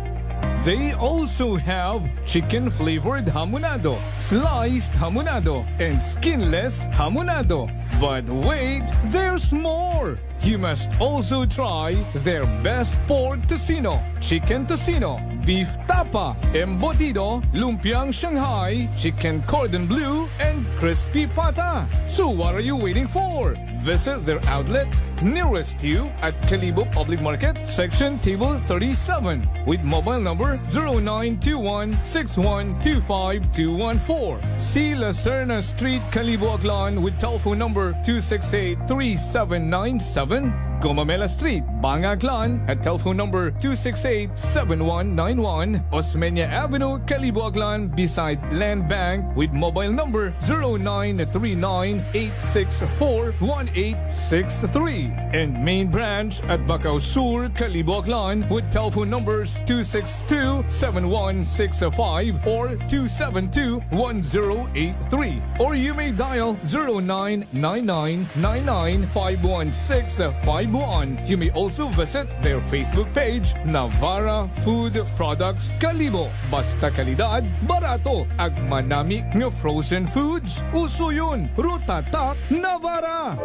They also have chicken-flavored hamonado, sliced hamonado, and skinless hamonado. But wait, there's more! You must also try their best pork tocino, chicken tocino, beef tapa, embutido, lumpiang Shanghai, chicken cordon bleu, and crispy pata. So what are you waiting for? Visit their outlet nearest you at Calibo Public Market, section table 37, with mobile number 0921-6125-214. See La Serna Street, Calibo, Aklan, with telephone number 268-3797. Gomamela Street, Bangaklan, at telephone number 268-7191. Osmeña Avenue, Calibo, Aklan, beside Land Bank, with mobile number 0939-864-1863. And main branch at Bacau Sur, Calibo, Aklan, with telephone numbers 262-7165 or 272-1083. Or you may dial 0999-99-51651. You may also visit their Facebook page, Navarra Food Products Calibo. Basta kalidad, barato, ag manami nga frozen foods. Uso yun, Ruta Tak Navarra!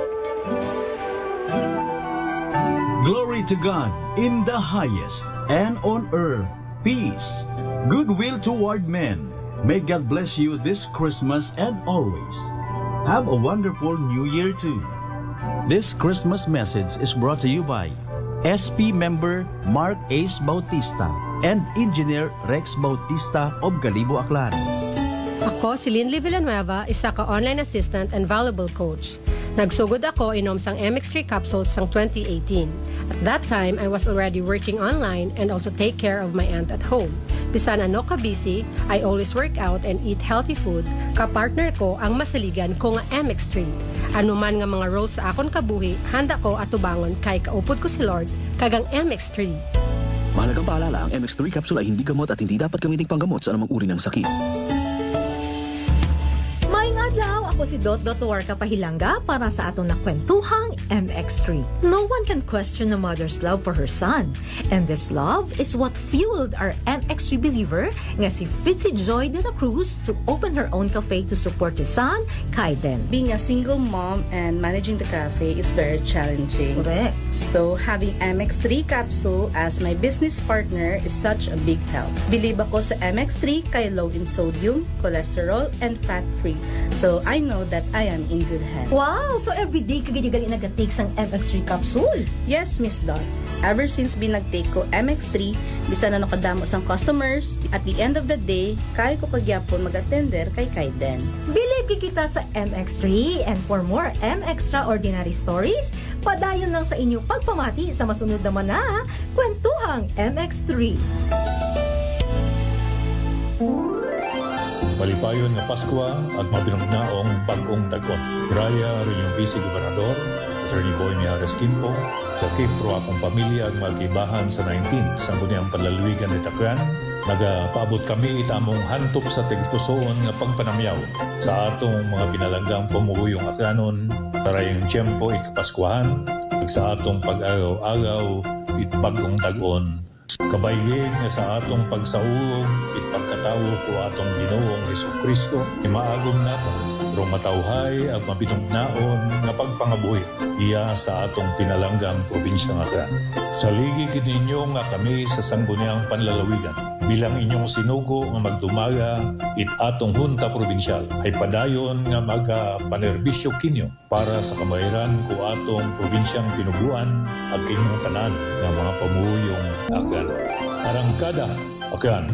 Glory to God in the highest, and on earth, peace, goodwill toward men. May God bless you this Christmas and always. Have a wonderful New Year too. This Christmas message is brought to you by SP member Mark Ace Bautista and Engineer Rex Bautista of Calibo, Aklan. Ako si Linley Villanueva, isa ka online assistant and valuable coach. Nagsugod ako inom sang MX3 capsules sang 2018. At that time, I was already working online and also take care of my aunt at home. Bisan ano ka busy, I always work out and eat healthy food. Kapartner ko ang masaligan ko nga MX3. Ano man nga mga roles sa akon kabuhi, handa ko atubangon kay kaupod ko si Lord kagang MX3. Mahalagang paalala, ang MX3 capsule ay hindi gamot at hindi dapat gamiting panggamot sa anumang uri ng sakit. Maayong adlaw, ako Ako si Dot Warka Pahilanga para sa atong nakwentuhang MX3. No one can question a mother's love for her son. And this love is what fueled our MX3 believer nga si Fitzy Joy de la Cruz to open her own cafe to support his son, Kaiden. Being a single mom and managing the cafe is very challenging. Correct. So having MX3 capsule as my business partner is such a big help. Believe ako sa MX3 kay low in sodium, cholesterol, and fat-free. So I know that I am in good hands. Wow! So everyday ka ganyan nag-take sang MX3 capsule? Yes, Miss Dot. Ever since binag-take ko MX3, bisa na nakadamo sang customers, at the end of the day, kaya ko pagyapon mag-attender kay Kaiden. Believe kita sa MX3, and for more MXtraordinary stories, padayon lang sa inyong pagpamati sa masunod naman na Kwentuhang MX3. Malipayon nga Pasko at mabinugnaong bagong tagon. Graya rin yung Vice Gobernador, Attorney Boy Mijares Quimpo, wakil pro akong pamilya ang magibahan sa 19 sa Guniang Panlalawigan ni Tacloban. Nagapaabot kami itamong hantop sa tigpusoon nga pagpanamyaw sa atong mga pinalanggang pamuyong akanon, tarayang tiyempo ikapaskuhan, sa atong pag-agaw-agaw it bagong tagon. Kabaygen nga sa atong pagsaulog it pagkatawo ko atong Ginoong Hesukristo imaagom nato pero matawhay ang mabinugnaon nga pagpangabuhi iya sa atong pinalanggang probinsya nga kan. Saligid ninyo nga kami sa Sangguniang Panlalawigan bilang inyong sinugo nga magdumaga it atong hunta probinsyal ay padayon nga magapanerbisyo kinyo para sa kamahiran ko atong probinsyang pinuguan ang inyong tanan nga mga pamuyong akan. Arangkada akan.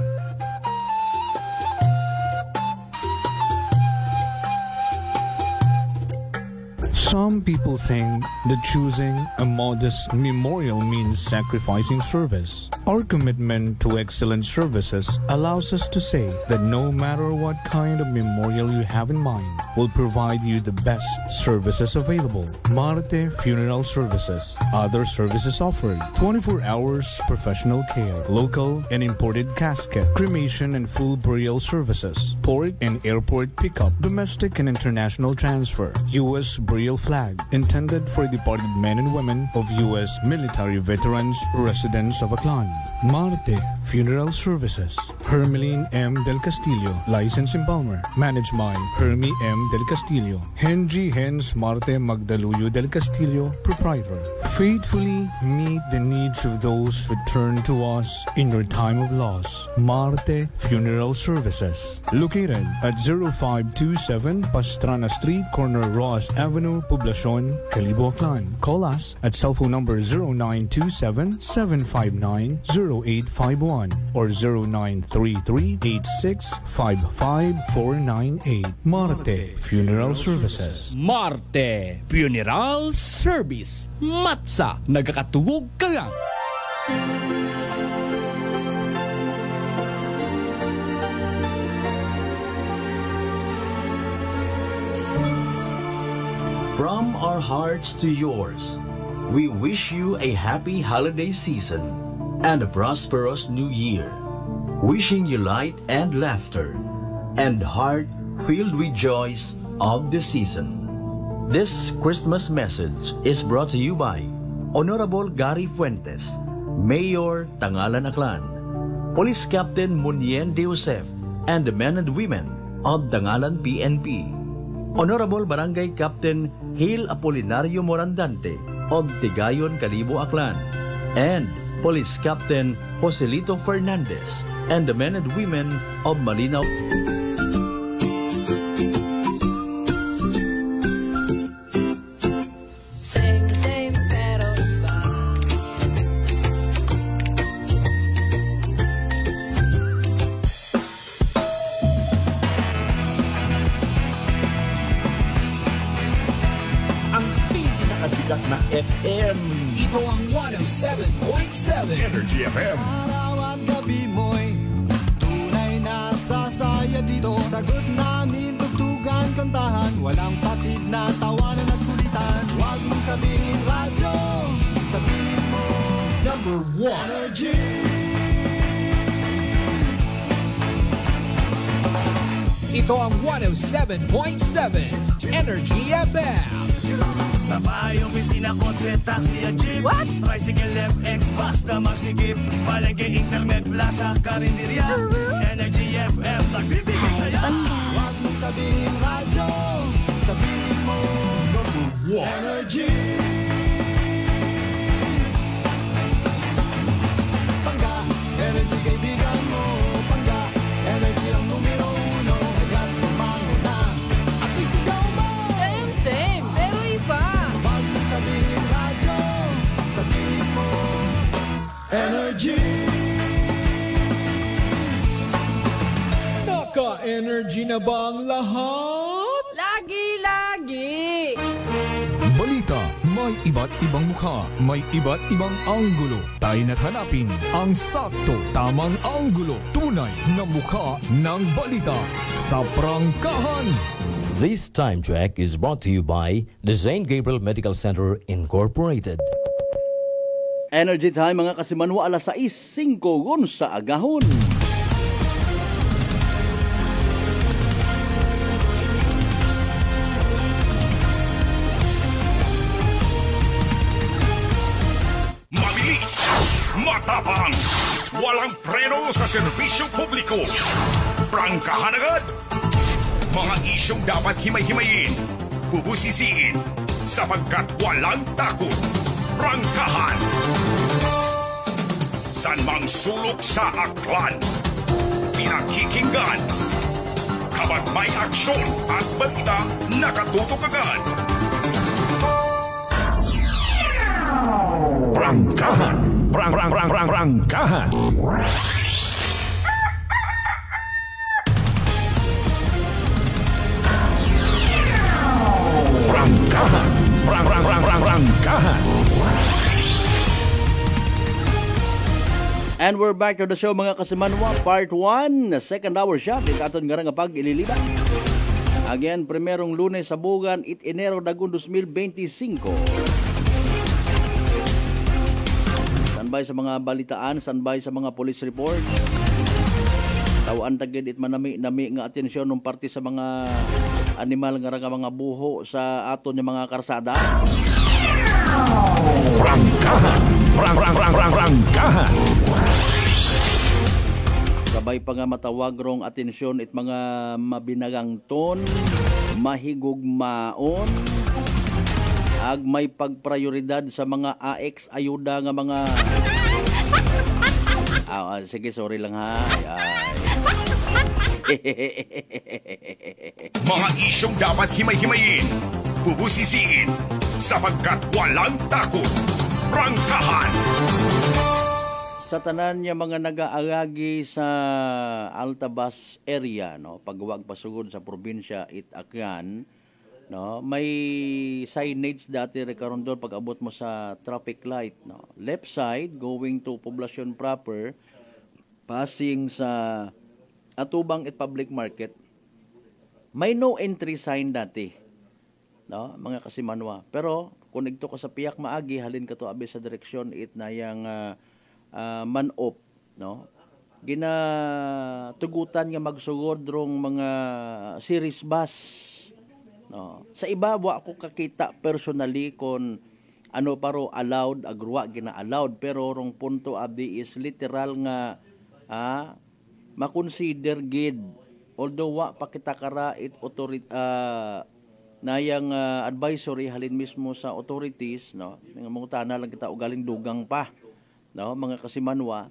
Some people think that choosing a modest memorial means sacrificing service. Our commitment to excellent services allows us to say that no matter what kind of memorial you have in mind, we'll provide you the best services available. Marte Funeral Services. Other services offered: 24 hours professional care, local and imported casket, cremation and full burial services, port and airport pickup, domestic and international transfer, U.S. burial flag, intended for departed men and women of U.S. military veterans residents of Aklan. Marte Funeral Services. Hermeline M. Del Castillo, License Embalmer. Managed by Hermie M. Del Castillo. Henry Hens Marte Magdaluyo Del Castillo, Proprietor. Faithfully meet the needs of those who turn to us in your time of loss. Marte Funeral Services. Located at 0527 Pastrana Street, corner Roas Avenue, Poblacion, Calibo, Aklan. Call us at cell phone number 0927-759-0851 or 0933-8655-498. Marte Funeral Services. Marte Funeral Service. Matsa, nagkakatugog ka lang. From our hearts to yours, we wish you a happy holiday season and a prosperous new year. Wishing you light and laughter and heart filled with joys of the season. This Christmas message is brought to you by Honorable Gary Fuentes, Mayor Tangalan Aklan, Police Captain Munien de Josef, and the men and women of Tangalan PNP. Honorable Barangay Captain Hale Apolinario Morandante of Tigayon, Calibo, Aklan, and Police Captain Joselito Fernandez and the men and women of Malinaw. Same pero iba. Ang pinakasikat na FM. Ito ang 107.7 Energy FM. Araw at gabi mo'y tunay na sasaya dito. Sagot namin, tugtugan, kantahan, walang patid na tawanan at kulitan. Huwag mong sabihin radyo, sabihin mo number 1 Energy. Ito ang 107.7 Energy FM. Sa bahay, opisina, kotse, taxi at jeep. What? Tricycle, FX, bus na masigip. Palengke, internet, plaza, karinderya. Energy FM, nagbibigay saya. Huwag mong sabihin radyo, sabihin mo Energy. Pangga, energy kaibigan mo. Pangga, energy ang numero uno. Agad tumango na at isigaw mo. Same, pero iba. Huwag mong sabihin radyo, sabihin mo Energy. Naka-energy na ba ang lahat? Lagi-lagi. Balita, may iba't ibang mukha, may iba't ibang anggulo. Tayo na't hanapin ang sakto, tamang anggulo. Tunay na mukha ng balita sa prangkahan. This time check is brought to you by the St. Gabriel Medical Center Incorporated. Energy time mga kasimanwa, alas 6:05 sa agahon. Mabilis, matapang, walang preno sa serbisyo publiko. Prangkahan agad. Mga isyong dapat himay-himayin, bubusisiin, sapagkat walang takot. Prangkahan. San mang sulok sa aklan, pinakikinggan. Kapag may aksyon at balita, nakatutok agad. Prangkahan. Prangkahan. Prangkahan. Prangkahan. And we're back to the show mga kasimanwa, part 1, second hour siya. Dito aton nga nga pag-ililiba. Again, primerong Lunes sa bugan, Enero dagun 2025. Standby sa mga balitaan, standby sa mga police report. Tawaan tagid it manami-nami nga atensyon ng parte sa mga animal nga mga buho sa aton yung mga karsada. Prangkahan. Prangkahan. Sabay pa nga matawag rong atensyon it mga mabinagang ton, mahigugmaon, ag may pagprioridad sa mga AX ayuda nga mga sige, sorry lang ha. Mga isyong dapat himay-himayin, bubusisiin, sapagkat walang takot. Prangkahan. Sa tanan niya mga nag-aaragi sa Altabas area, no, pagwag pasugod sa probinsya Aklan, no, may signage dati rekaron doon pag abot mo sa traffic light, no. Left side going to Poblacion proper, passing sa Atubang at Public Market. May no entry sign dati, no, mga kasimanwa. Pero kung igto ka sa Piak Maagi, halin ka to abi sa direksyon it na yang Manop, no. Ginatugutan nga magsugod rong mga series bus, no. Sa iba wa ako kakita personally kon ano paro allowed agruwa gina-allowed, pero rong punto abdi is literal nga makonsider gid, although wa pa kita kara it authority nayang advisory halin mismo sa authorities, no. Nga mangutana lang kita og galing dugang pa, no, mga kasimanwa,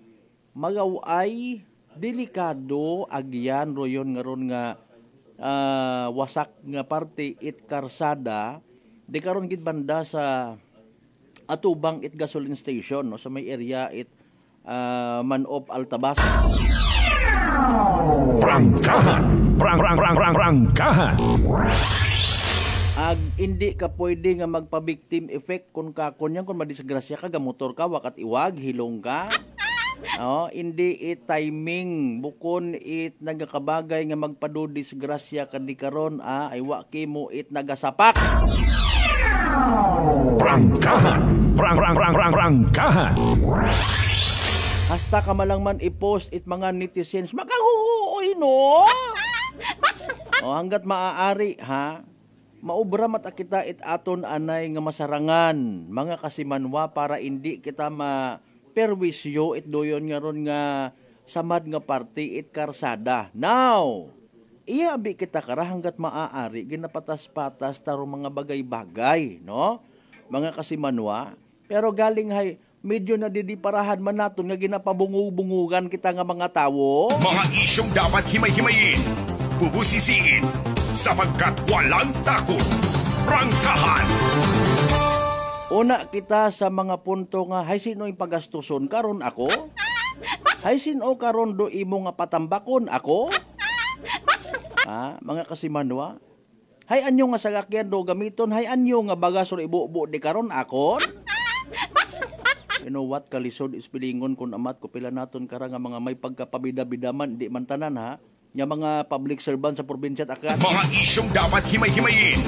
magaway delikado agyan royon nga ron nga wasak nga parte it karsada di karon gid banda sa Atubang it gasoline station, no, sa may area it Manop Altabas. Prangkahan. Prangkahan. Ag hindi ka pwede nga magpa-victim effect kung kakon kung madisgrasya ka, gamotor ka, wakat iwag, hilong ka. No, hindi it timing, bukon it nagakabagay nga magpadudisgrasya kadi karon ay wa kimo it nagasapak. Prangkahan. Prangkahan. Hasta ka malangman i-post it mga netizens, magahuhuoy no? O hanggat maaari ha, maubra mata kita it aton anay nga masarangan mga kasimanwa para hindi kita perwisyo it doyon nga ron nga samad nga party it karsada. Now, iabi kita kara hanggat maaari ginapatas-patas taro mga bagay-bagay, no? Mga kasimanwa. Pero galing hay medyo nadidiparahan man naton nga ginapabungug-bungugan kita nga mga tawo. Mga isyong dapat himay-himayin, bubusisiin, sapagkat walang takot. Prangkahan! Una kita sa mga punto nga, hay sino yung pagastuson karon ako? Hay sino karon do imo nga patambakon ako? Mga kasimanwa? Hay anyo nga sagakyan do gamiton, hay anyo nga bagasor ibubo di karon akon? You know what, kalisod ispilingon kun amat ko pila naton kara nga mga may pagkapabida-bidaman, di man tanan ha? Nga mga public servant sa probinsya at akat. Mga isyong dapat himay-himayin,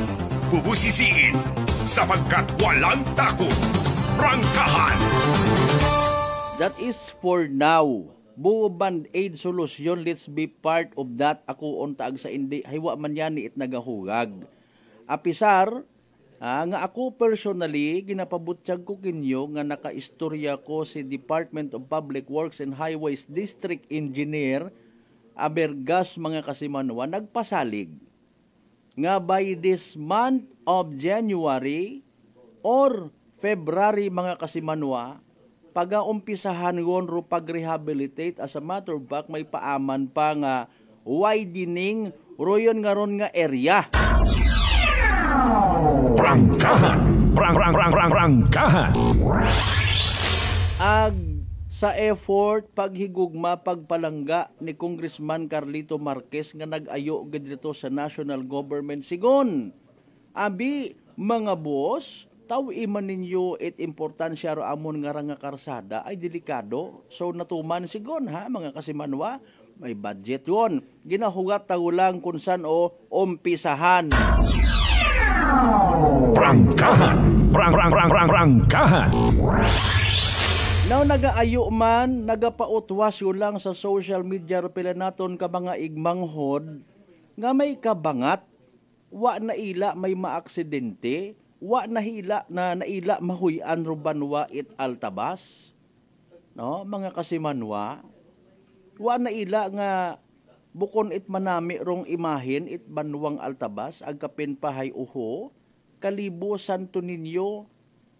bubusisiin, sapagkat walang takot. Prangkahan! That is for now. Buo band-aid solusyon, let's be part of that. Ako untaag sa indi, haywa man yan it nagahugag. Apisar, nga ako personally, ginapabutyag ko kinyo nga nakaistorya ko si Department of Public Works and Highways District Engineer Abergas mga kasimanwa, nagpasalig nga by this month of January or February mga kasimanwa, pag-aumpisahan ngon ro pag-rehabilitate. As a matter of fact, may paaman pa nga widening royon nga ron nga area. Prangkahan! Prangkahan! Sa effort, paghigugma, pagpalangga ni Congressman Carlito Marquez nga nag-ayo dito sa national government. Sigon, abi, mga boss, tawi-iman ninyo it importansya ro amon nga nga karsada ay delikado. So natuman sigon ha, mga kasimanwa, may budget yon. Ginahugat tagulang kung saan o umpisahan. Prangkahan! Prangkahan! Now nagaayo man, nagapautwas yun lang sa social media pila naton ka mga igmanghod nga may kabangat, wa na ila may maaksidente, wa na hila na naila mahuyan rubanwa it altabas. No, mga kasimanwa, wa na ila nga bukon it manami rong imahin it banwang altabas agkapin pahay uho, kalibo santo ninyo,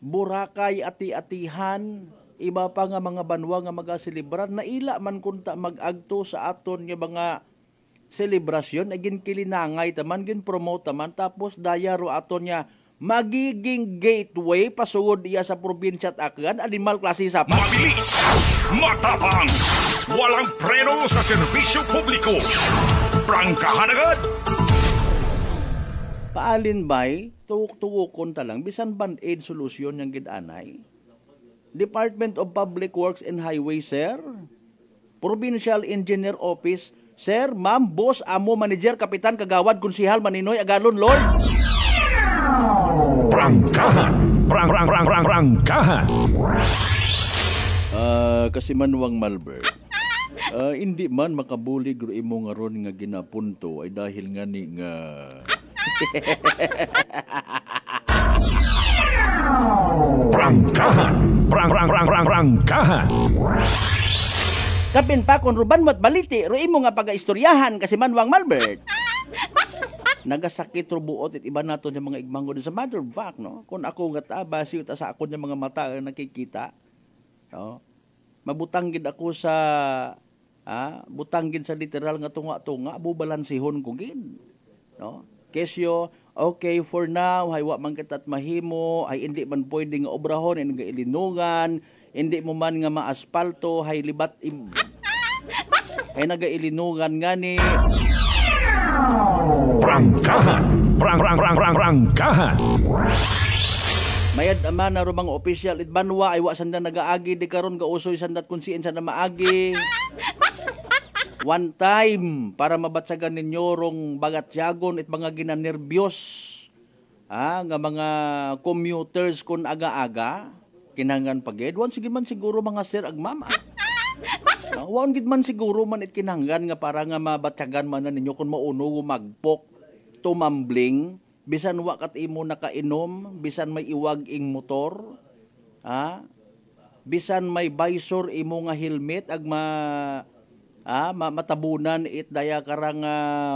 Boracay ati-atihan, iba pa nga mga banwa nga magaselebrar, na ila man kunta mag-agto sa aton nga mga selebrasyon, agin kilinangay taman, gin promote taman, tapos daya ro aton nga magiging gateway pasugod iya sa probinsya at akgan, animal klase sa mabilis, matapang, walang preno sa serbisyo publiko. Prangkahan agad! Paalin bay, tuwok-tuwokon talang, bisan band-aid solusyon yung gidanay. Department of Public Works and Highways, sir. Provincial Engineer Office, sir, ma'am, boss, amo, manager, kapitan, kagawad, konsihal, maninoy, agalon, lord. Prangkahan! Prangkahan! Kasimanwang Malbert. Hindi man makabulig ro imo nga ron nga ginapunto ay dahil nga ni nga Prangkahan! Prangkahan! Kapin pa kung ruban mo't baliti, ro imo nga pag-istoryahan kasi manwang Malbert. Nagasakit ro buot it iba nato yung mga igmango sa matter of fact, no? Kung ako nga basi ta sa ako yung mga mata nakikita, no? Mabutanggid ako sa butanggid sa literal nga tunga-tunga, bubalansihon ko gin, no? Kesyo, okay, for now, haywa man kitat mahimo, ay hindi man pwede nga obrahon, nga ilinungan, hindi mo man nga maaspalto, hay libat, ay nagailinungan nga ni... Prangkahan! Prangkahan! Mayad ama na rumang official, itbanwa, ay wasanda nagaagi, di karon gausoy sandat kung siin sa na maagi. One time, para mabatsagan ninyo rong bagatyagon at mga ginanerbyos, nga mga commuters kun aga-aga, kinangan paged. Sige man siguro mga sir agmama. Waon gid man siguro man it kinahanglan nga para nga mabatyagan man na ninyo kung mauno magpok tumambling bisan wa kat imo nakainom, bisan may iwag ing motor, bisan may visor imo nga helmet ag matabunan it daya karang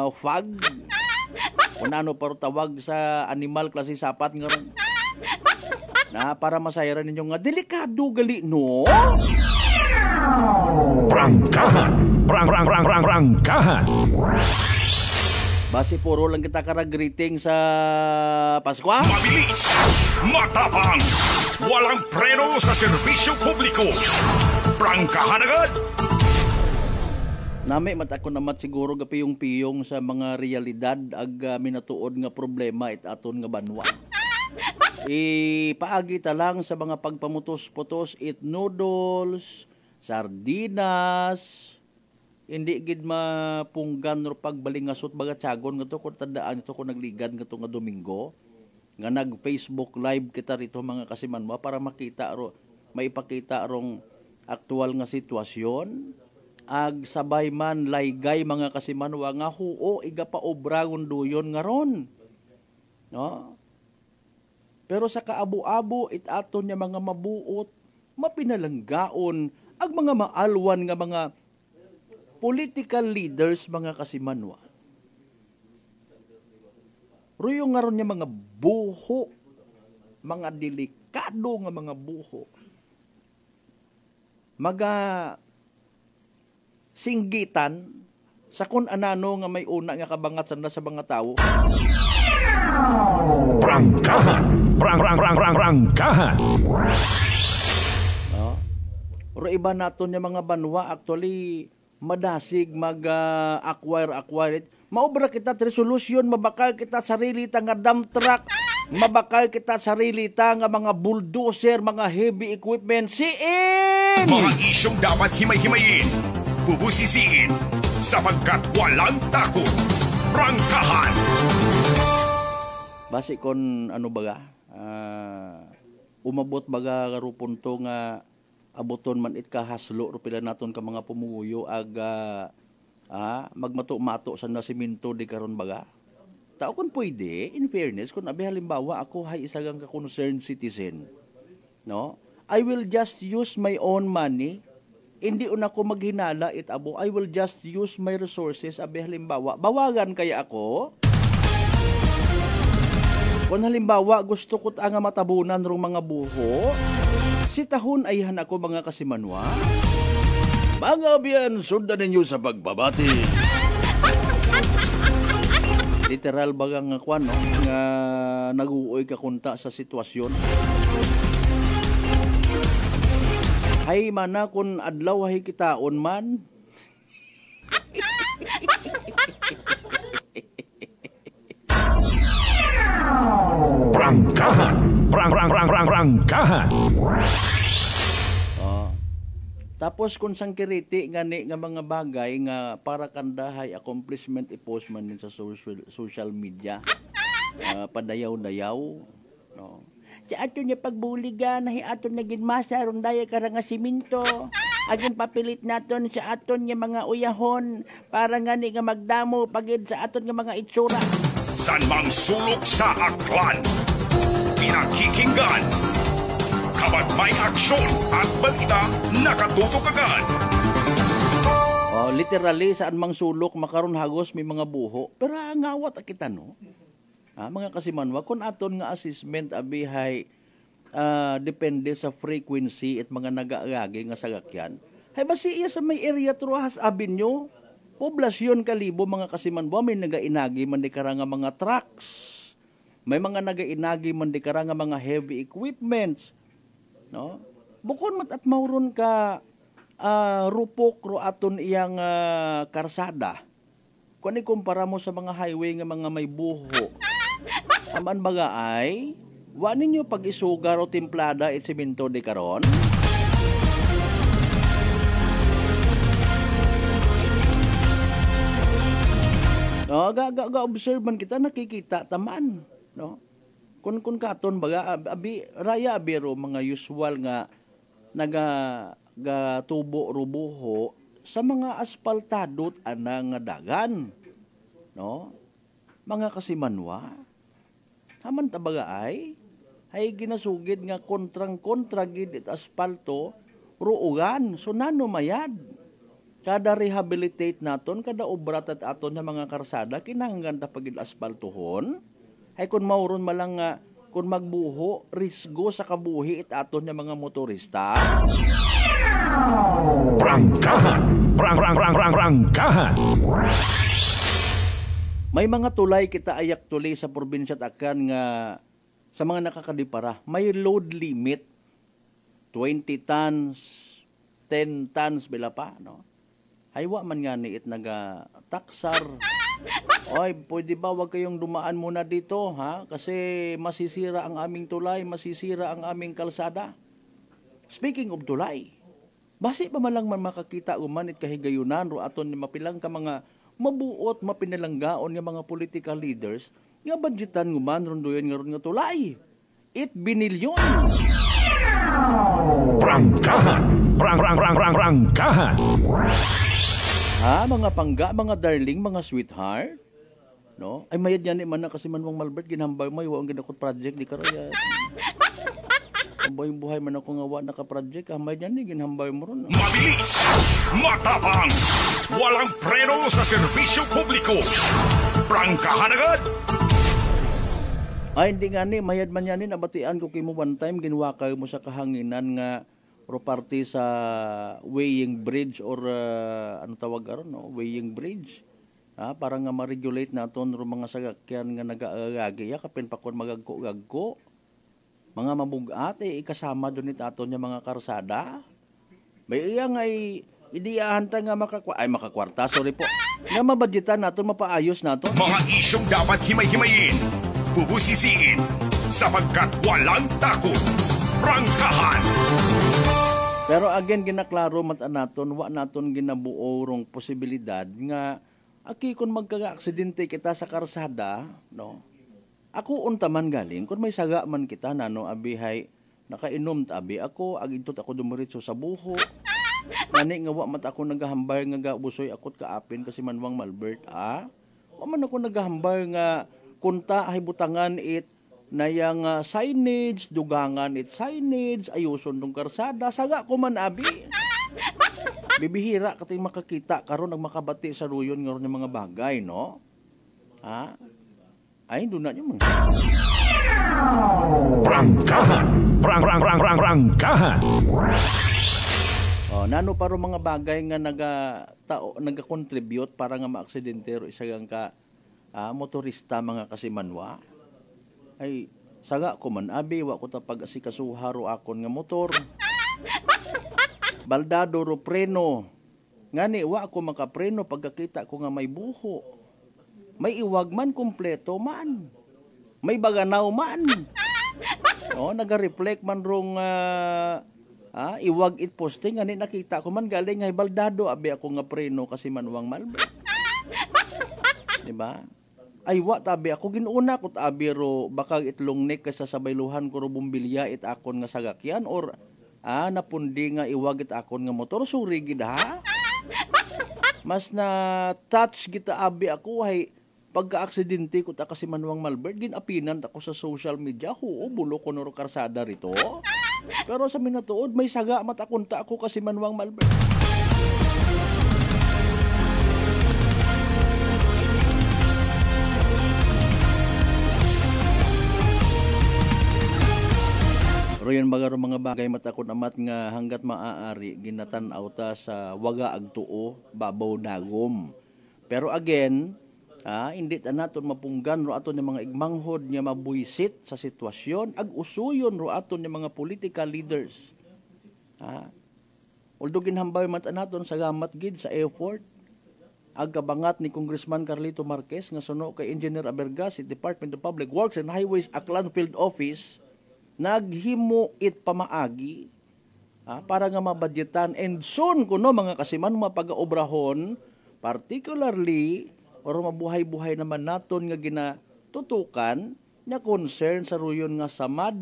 fog. Kung ano paro tawag sa animal klase sapat nga ron. Na para masayran ninyo nga delikado gali no. Prangkahan. Prangkahan. Basi puro lang kita karag-greeting sa Pasko. Mabilis, matapang, walang preno sa serbisyo publiko. Prangkahan agad. Nami matako namat siguro gapiyong-piyong sa mga realidad ag minatuod nga problema it aton nga banwa. Paagi ta lang sa mga pagpamutos-putos it noodles, sardinas, hindi gid mapunggan ro pagbalingasot baga tiyagon nga to kung tandaan ito kung nagligad nga to nga Domingo nga nag Facebook live kita rito mga kasimanwa para makita ro maipakita rong aktual nga sitwasyon ag sabay man laygay mga kasimanwa nga huo iga pa obragon duyon nga ron no. Pero sa kaabo-abo it aton nya mga mabuot mapinalanggaon ag mga maalwan nga mga political leaders mga kasimanwa. Ruyo nga ron niya mga buho, mga delikado nga mga buho. Maga singgitan sa kun anano nga may una nga kabangat sa mga tao. Prangkahan. Prangkahan. Ro iba naton niya mga banwa actually madasig mag-acquire it. Maobra kita resolution, mabakal kita sarili ta nga dump truck, mabakal kita sarili ta nga mga bulldozer, mga heavy equipment. Siin! Mga isyong dapat himay-himayin, bubusisiin, sapagkat walang takot. Prangkahan! Basi kon ano baga, umabot baga karupunto nga aboton man it kahaslo rupila naton ka mga pumuyo ag magmato-mato sa nasiminto di karon baga. Tao kun pwede, in fairness, kung abi halimbawa ako hay isa gang ka-concerned citizen, no? I will just use my own money. Hindi una ko maghinala it abo. I will just use my resources abi halimbawa. Bawagan kaya ako. Kung halimbawa gusto ko nga matabunan rong mga buho, si tahon ayhan ako mga kasimanwa. Mga biyan, sundan ninyo sa pagbabati. Literal bagang kwan, no? Nga nag-uoy ka kunta sa sitwasyon. Hay mana kung adlaw hay kitaon man. Prangkahan. Prangkahan. Tapos kung sang kiriti ngani nga mga bagay nga para kandahay accomplishment i-post man din sa social media. Padayaw-dayaw, no. Sa ato niya pagbuligan, nahi ato na ginmasa ron daya karang nga siminto. Agin papilit naton sa aton niya mga uyahon para ngani nga magdamo pagid sa aton nga mga itsura. San mang sulok sa aklan, pinakikinggan. Kabat may aksyon at balita nakatutok agad. Literally saan mang sulok makaron hagos may mga buho. Pero ngawat kita no. Mga kasimanwa kun aton nga assessment abihay depende sa frequency at mga nagaagagi nga sagakyan. Hay basi iya sa may area Truhas Avenue, poblasyon kalibo mga kasimanwa may nagainagi man di karanga mga trucks. May mga nagainagi man di karanga mga heavy equipments. No? Bukod mat at mauron ka rupok ro aton iyang karsada. Kung ikumpara mo sa mga highway nga mga may buho, aman baga ay, wa ninyo pag-isugar o timplada at simento di karon? No, ga-observe man kita, nakikita taman, no? Kun katon baga raya biro mga usual nga naga tubo rubuho sa mga asfaltadot anang dagan. No? Mga kasimanwa, haman tabaga ay ginasugid nga kontrang-kontra gid it aspalto ruugan. So nano mayad. Kada rehabilitate naton, kada obra tat aton nga mga karsada, kinahanglan ta pagid aspaltohon. Ay kung mauron malang nga, kung magbuho, risgo sa kabuhi it aton nga mga motorista. Prangkahan! Prangkahan! May mga tulay kita ayak tuli sa probinsya Takan nga sa mga nakakadipara. May load limit. 20 tons, 10 tons, bila pa, no? Haywa man nga ni it naga-taksar. Oy, pwede ba wag kayong dumaan muna dito, ha? Kasi masisira ang aming tulay, masisira ang aming kalsada. Speaking of tulay, basi pa man lang man makakita uman it kahigayunan ro aton ni mapilang ka mga mabuot, mapinalanggaon nga mga political leaders nga budgetan nguman ron doyon nga ron nga tulay. 8 binilyon. Prangkahan! Prangkahan! Ha, mga pangga, mga darling, mga sweetheart, no? Ay mayad yan man na kasi Manwang Malbert ginhambay mo ang ginakot project di karaya. Ang buhay man ako nga wa naka-project, mayad yan ginhambay mo ron. No? Mabilis, matapang, walang preno sa serbisyo publiko. Prangkahan agad! Ay hindi nga ni mayad man yan abatian ko kimo one time ginwakay mo sa kahanginan nga property sa weighing bridge or ano tawag aron no weighing bridge para nga ma-regulate naton ro mga sasakyan nga nagaagi kapin pa kon magagko-gagko mga mabugat ikasama don it aton nga mga karsada may iya nga idiyahan ta nga makakwarta sorry po nga mabudgetan naton mapaayos naton mga isyong dapat himay-himayin bubusisiin sapagkat walang takot. Prangkahan! Pero again ginaklaro mata naton wa naton ginabuo rong posibilidad nga aki kun magka-aksidente kita sa karsada no ako unta man galing kun may saga man kita nano abihay nakainom tabi ako agidtot ako dumiretso sa buho ngani nga wa mat ako nagahambar nga gabusoy akot kaapin kasi Manwang Malbert wa man ako nagahambar nga kunta ay butangan it na yang signage, dugangan it signage, ayuson ng karsada, saga ko man abi. Bibihira kating makakita karon ang makabati sa ruyon ng mga bagay, no? Ha? Ay, doon na nyo mga. Prangkahan! Prangkahan! Nano paro mga bagay nga naga-contribute para nga maaksidentero isagang ka motorista mga kasimanwa. Ay saga ko man abi wa ko ta pag-asikasuharo akon nga motor. Baldado ro preno. Ngani wa ako makapreno pagkakita ko nga may buho. May iwag man kompleto man. May baganaw man. Naga-reflect man rong iwag it posting ngani nakita ko man galing nga baldado abi ako nga preno kasi Manwang Malbert. Diba? Ay wa tabi ako ginuna ko tabi ro bakag itlong neck kaysa sabayluhan ko ro bumbilya it akon nga sagakyan or napundi nga iwag it akon nga motor suri gid ha. Mas na touch kita abi ako hay pagka-aksidente ko ta kasi Manwang Malbert ginapinan ako sa social media bulo ko no karsada rito. Pero sa minatuod may saga matakunta ako kasi Manwang Malbert. Pero yan mga bagay matakot amat nga hanggat maaari ginatan-aw ta sa waga agtuo babaw dagom. Pero again, hindi ta naton mapunggan ro aton mga igmanghod nga mabuisit sa sitwasyon ag usuyon ro aton mga political leaders. Although ginhambay man ta naton sa gamat gid sa effort ag kabangat ni Congressman Carlito Marquez nga suno kay Engineer Abergas sa Department of Public Works and Highways Aklan Field Office naghimo it pamaagi para nga mabudgetan and soon kuno mga kasiman mapag-obrahon particularly or mabuhay-buhay naman naton nga ginatutukan nga concern sa ruyon nga samad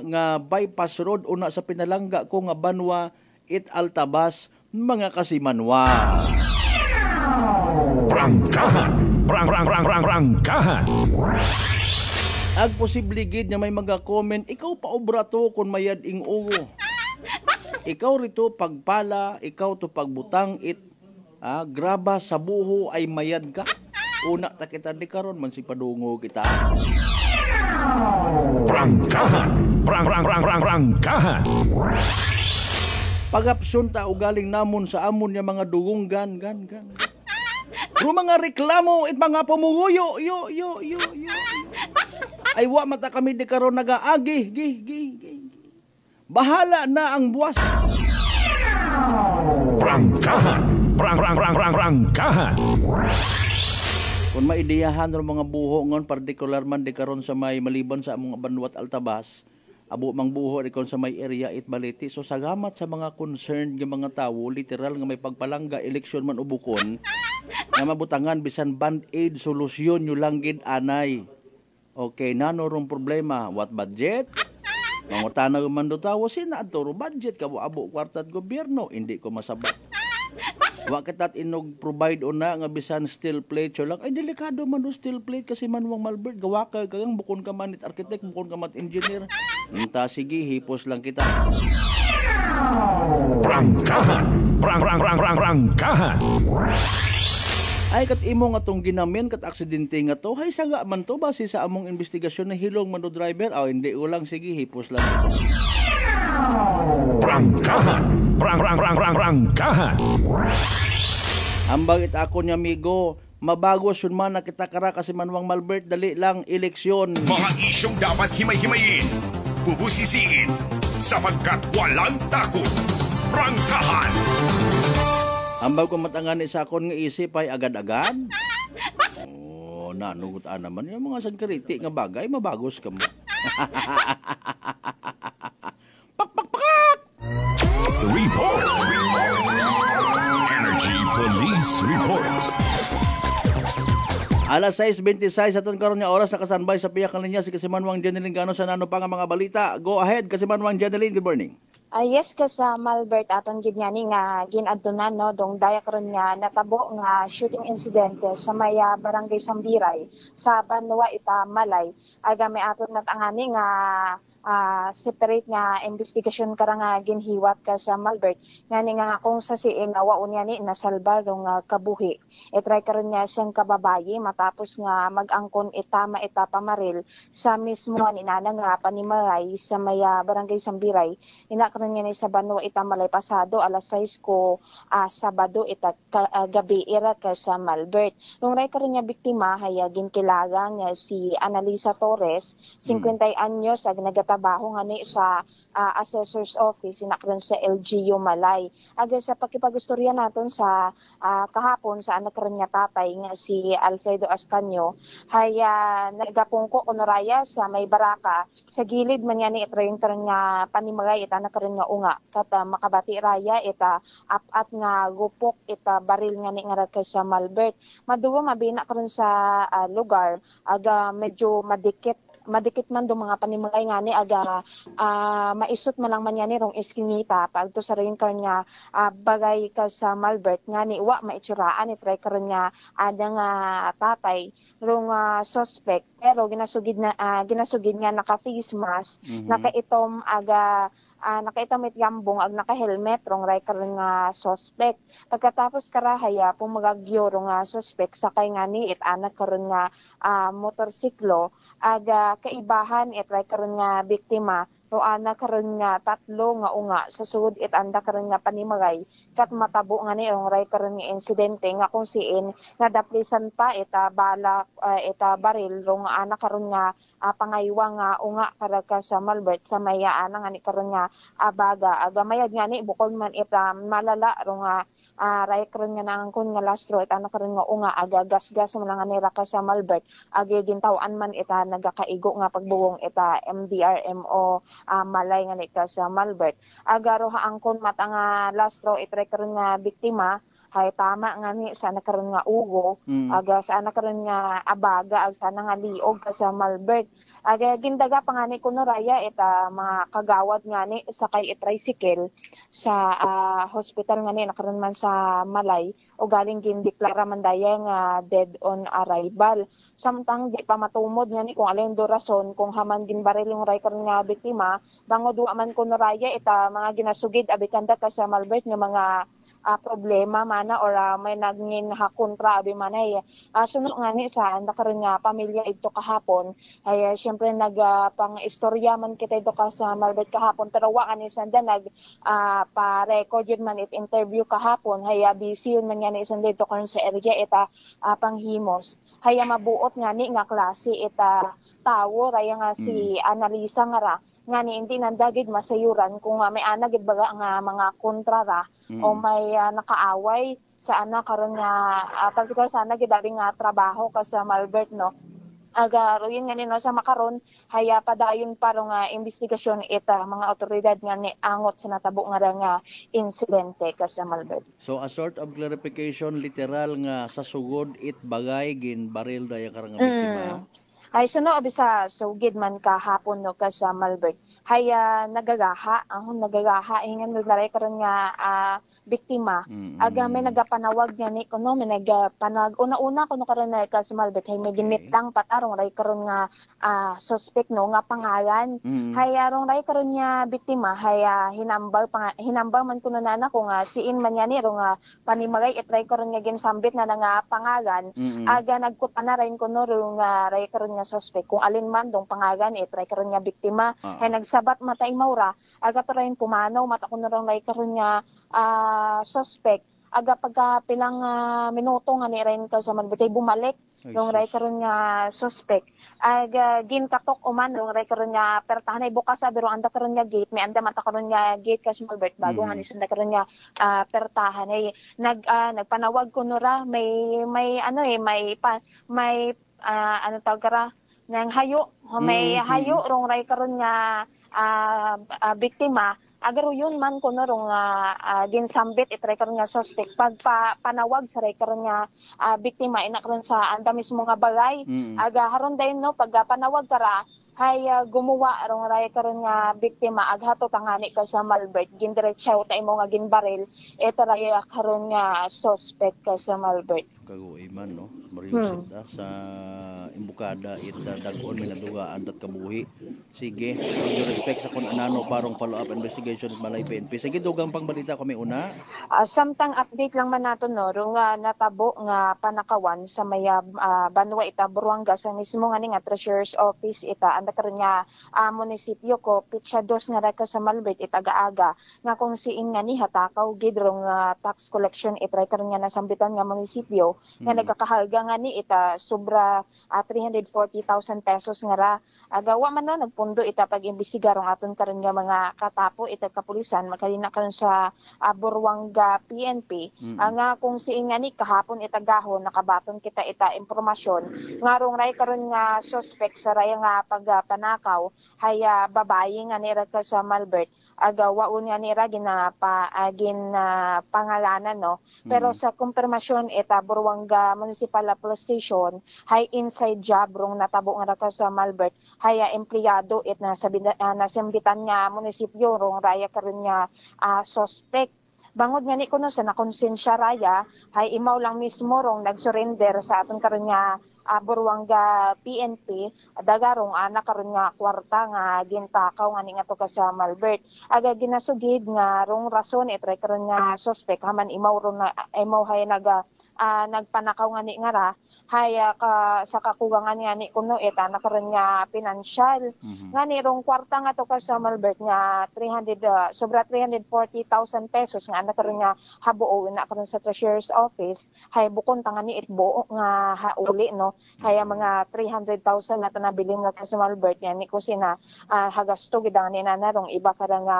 nga bypass road una sa pinalangga ko nga Banwa it Altabas mga kasimanwa. Prangkahan. Prangkahan. Ag posible gid nga may mga comment, ikaw pa obra to kung mayad ing uwo. Ikaw rito pagpala, ikaw to pagbutang graba sa buho ay mayad ka. Una ta kita di karon man si padungo kita. Prangkahan. Prangkahan. Pagapsun ta ugaling namon sa amon nga mga dugunggan gan. Pero mga reklamo it mga pumuguyo yo. Ay wa mata kami di karon nagaagi. Bahala na ang buwas. Prangkahan. Prangkahan. Kung maideyahan ng mga buho ngon partikular man di karon sa may maliban sa mga Banwat Altabas, abo mang buho di kon sa may area Balete. So sagamat sa mga concerned nga mga tawo, literal nga may pagpalangga eleksyon man ubukon, nga mabutangan bisan band-aid solusyon nyo lang gid anay. Okay, nano rong problema, what budget? Mangutana man do tawo sina adto budget ka abo kwartat gobyerno, hindi ko masabat. Wa kitat inog provide una nga bisan steel plate so lang ay delikado man do steel plate kasi Manwang Malbert gawa ka kagang bukon ka man it architect bukon ka man engineer. Nta sige hipos lang kita. Prangkahan. Prangkahan. Ay kat imo nga tong ginamen kat aksidente nga to hay saga man to base sa among investigasyon na hilong man do driver aw hindi ulang sige hipos lang. Prangkahan. Prangkahan. Ambag it ako ni amigo, mabagos yun man na kita kara kasi Manwang Malbert dali lang eleksyon. Mga isyong dapat himay-himayin, bubusisiin, sapagkat walang takot. Prangkahan. Ambag ko matangan sa akon nga isip ay agad-agad. Nanugutan naman yung mga sangkariti nga bagay, mabagos ka mo. Report. Energy Police Report. Alas 6:26 aton karon nga oras sa kasanbay sa piyak kaninya si Kasimanwang Jeneline Gano sa nano pa nga mga balita. Go ahead Kasimanwang Jeneline, good morning. Yes ka sa Malbert aton gid nga ginadtunan no dong daya karon nga natabo nga shooting incident sa may barangay Sambiray sa Banwa Malay aga may aton natangani nga separate nga investigasyon kara nga ginhiwat ka sa Malbert ngani nga kung sa siin waon ni nasalbar dong kabuhi try karon nga siyang kababayi matapos nga mag-angkon itama pamaril sa mismo ni nanang nga panimalay sa may barangay Sambiray ina karon nga ni sa Banwa Malay pasado alas 6 ko Sabado gabi ira ka sa Malbert nung ray karon nga biktima haya ginkilaga nga si Analisa Torres 50 anyos ag nagatabaho nga ni sa assessor's office inakron sa LGU Malay aga sa pakipagustorya naton sa kahapon sa anak karon nga tatay nga si Alfredo Ascanio haya nagapungko honoraya sa may baraka sa gilid man ni itrayon karon nga panimagay anak karon nga unga kat makabati raya apat nga gupok baril nga ni nga ka sa Malbert madugo mabina karon sa lugar aga medyo madikit man do mga panimagay nga ni aga maisot man lang man yan rong iskinita pagto sa rin karon nga bagay ka sa Malbert nga ni wa maitsuraan try karon nga ada nga tatay rong suspect pero ginasugid nga naka face mask nakaitom aga nakaitamit yambong ag naka-helmet rong ray karon nga suspect pagkatapos karahaya pumagagyo rong suspect sakay nga ni anak karon nga motorsiklo aga kaibahan ray karon nga biktima ro ana karon nga tatlo nga unga sa sud anda karon nga panimagay kat matabo nga ni rong ray karon nga insidente nga kung siin nga daplisan pa bala baril rong ana karon nga pangaywa nga unga karaka sa Malbert sa maya ana nga ni karon nga abaga aga mayad nga ni bukod man malala rong ray karon nga nangkon nga lastro ana karon nga unga aga gasgas man nga ni raka sa Malbert agi gintawan man nagakaigo nga pagbuwong MDRMO Malay nga ni ka sa Malbert aga ro haangkon mata nga lastro itry karon nga biktima hay tama nga ni sa nakaroon nga ugo, aga sa nakaroon nga abaga, ag sana nga liog ka sa Malbert. Aga gindaga pa nga ni kuno raya ita mga kagawad nga ni sa kay tricycle sa hospital nga ni nakaroon man sa Malay o galing gindeklara man daya nga dead on arrival. Samtang di pa matumod nga ni kung alin do rason kung haman ginbaril yung ray karon nga biktima, bangod wa man kuno raya ita mga ginasugid abikanda ka sa Malbert nga mga problema mana or may nagngin kontra abi manay suno nga ni sa nakaroon nga pamilya ito kahapon ay syempre pang istorya man kita ito ka sa Malbert kahapon pero wa ani sanda pa record yun man it interview kahapon hay busy yun man nga ni sanda ito karon sa area ita panghimos hay mabuot nga ni nga klase ita tawo raya nga si Annalisa nga ni hindi nandagid masayuran kung may anagid baga nga mga kontra ra o may nakaaway sa karon nga particular sana gid nga trabaho ka sa Malbert no aga royin nga nino sa makaron haya padayon para nga investigasyon ita mga otoridad nga ni angot sa natabo nga insidente ka sa Malbert. So a sort of clarification literal nga sa sugod it bagay gin baril daya karang biktima. Ay suno abisa sugid man kahapon no ka sa Malbert. Haya nagagaha hingan naglaray karon nga biktima. Aga may nagapanawag nga ni kuno may nagapanag una kuno karon na ka sa Malbert hay may gimitang patarong ray karon nga suspect no nga pangalan. Haya rong ray karon nga biktima haya hinambal man kuno nana kung siin man yani rong panimagay itray karon nga ginsambit na nga pangalan. Aga nagkutana ray kuno rong ray karon nga suspect kung alin man dong pangalan try karon nga biktima ay nagsabat mata imaura aga pa rin pumanaw mata kuno rong ray karon nga suspect aga pagka pilang minuto nga ni rin ka sa Malbert bumalik rong ray karon nga suspect aga ginkatok uman rong ray karon nga pertahan ay bukas biro anda karon nga gate may anda mata karon nga gate ka sa Malbert bago nga ni sanda karon nga pertahan ay nagpanawag kuno ra may ano tawag kara nang hayo may hayo rong ray karon nga biktima agaro yun man kuno rong ginsambit itray karon nga suspect pag panawag sa ray karon nga biktima ina karon sa anda mismo nga bagay aga haron dayon no pag panawag kara hay gumawa rong ray karon nga biktima aghato tangani ka sa Malbert gindiretsaw ta imo nga ginbaril ito ray karon nga suspect ka sa Malbert kaguy man no mariusip sa imbukada ita dagon may nadugaan dat kabuhi sige with due respect sa kun anano parong follow up investigation at Malay PNP sige dugang pangbalita kami una samtang update lang man nato no rong natabo nga panakawan sa maya Banwa ita Buruanga sa mismo nga ni nga treasurer's office ita anda karon nga munisipyo ko pitsa dos nga reka sa Malbert ita gaaga nga kung siin nga ni hatakaw gid rong tax collection itray karon nga nasambitan nga munisipyo nga nagkakahalga nga ni ita sobra 340,000 pesos nga ra agawa man no nagpundo ita pag-imbestiga rong aton karon nga mga katapo ita kapulisan makalina karon sa Buruanga PNP nga kung siin nga ni kahapon ita gahon nakabaton kita ita impormasyon nga rong ray karon nga suspect sa ray nga pagpanakaw haya babayi nga ni ra ka sa Malbert agawa nga ni ra pangalanan no pero sa kumpirmasyon ita Buruanga Municipal Police Station hay inside job rong natabo nga ka sa Malbert haya empleyado nasambitan nga munisipyo rong raya karon nga suspect bangod nga ni kuno sa nakonsensya raya hay imaw lang mismo rong nagsurrender sa aton karon nga Buruanga PNP dagarong karon nga kwarta nga gintakaw nga ni nga to ka sa Malbert aga ginasugid nga rong rason itray karon nga suspect haman imaw hay nagpanakaw nga ni nga ra haya ka sa kakuwangan nga ni kuno eta nakaron nga financial nga ni rong kwarta nga to ka sa Malbert nga sobra 340,000 pesos nga nakaron nga habuo na karon sa treasurer's office hay bukon ta nga ni itbuo nga hauli no haya mga 300,000 na tanabilin nga ka sa Malbert nga ni kusina hagasto gid nga ni nanarong iba kara nga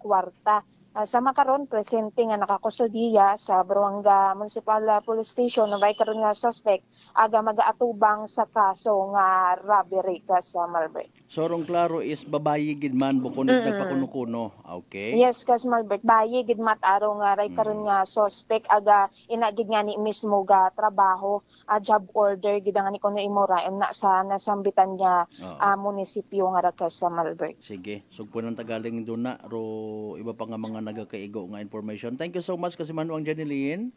kwarta Sa makaron presente nga nakakustodiya sa Buruanga Municipal Police Station na karon nga suspect aga magaatubang sa kaso nga robbery sa Malbert. Sorong klaro is babayi gid man bukunit nagpakuno-kuno. Okay. Yes, kas Malbert, bayi gid mataro nga ray karon nga suspect aga inagid nga ni mismo ga trabaho, job order gid nga ni kuno imora na sa nasambitan niya munisipyo nga ra sa Malbert. Sige, sugpo ng Tagaling doon na ro iba pa nga mga nagakaigo nga information. Thank you so much kasi Manuang Janeline.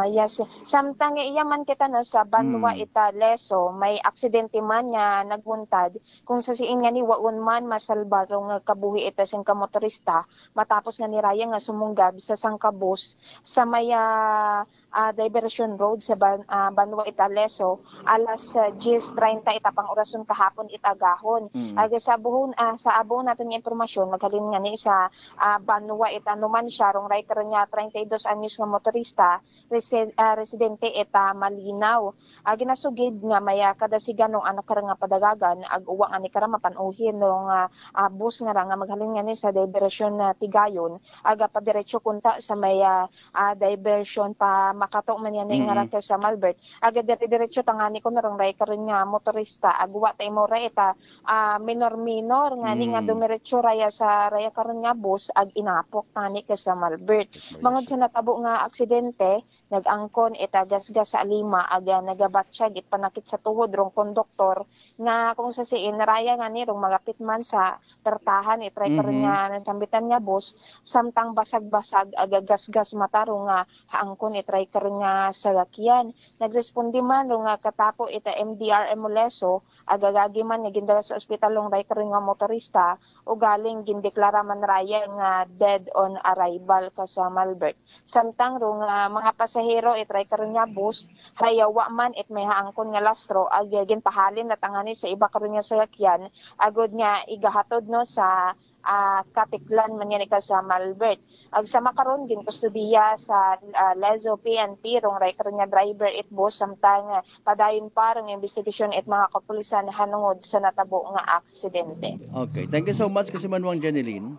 Yes. Samtang iyaman kita no sa Banwa ita Leso, may aksidente man nga nagmuntad kung sa siin nga ni waon man masalbar nga kabuhi ita sing kamotorista matapos nga ni Raya nga sumunggab sa sangkabus sa maya Diversion Road sa Banwa ita Leso alas 10:30 ita pang orason kahapon itagahon. Aga sa buhon sa abo naton nga impormasyon maghalin nga ni sa Banwa ita numan siya rong rider niya 32 anyos nga motorista residente eta Malinaw. Ginasugid nga maya kada siganong anak kara nga padagagan ag uwa nga ni kara mapanuhin rong bus nga ra nga maghalin nga ni sa diversion Tigayon aga padiretso kunta sa maya diversion pa makatok man yan nga ra sa Malbert aga diretso tangani ko narong rider nga motorista ag uwa tay mo ra eta minor nga ni nga dumiretso raya sa raya karon nga bus ag inapok tani ka sa Malbert. Mangod sa natabo nga aksidente nag-angkon itagasgas sa lima aga nagabatsyag it panakit sa tuhod rong konduktor nga kung sa siin naraya nga ni rong magapit man sa pertahan itry karon nga nasambitan nga bus samtang basag-basag aga gasgas mata rong nga haangkon itry karon nga sagakyan nagrespondi man rong nga katapo ita MDRM Moleso aga gagi man nga gindala sa ospital rong ray karon nga motorista o galing gindeklara man raya nga dead on arrival ka sa Malbert samtang rong mga pasahero itry karon nga bus hayawa man it may haangkon nga lastro ag ginpahalin na tangani sa iba karon nga sakyan agod nga igahatod no sa Katiklan man yan sa Malbert. Ag sa makaron gin kustudiya sa Lezo PNP rong ray karon nga driver it bus samtang padayon pa rong investigasyon it mga kapulisan hanungod sa natabo nga aksidente. Okay, thank you so much kasi Manuang Janeline.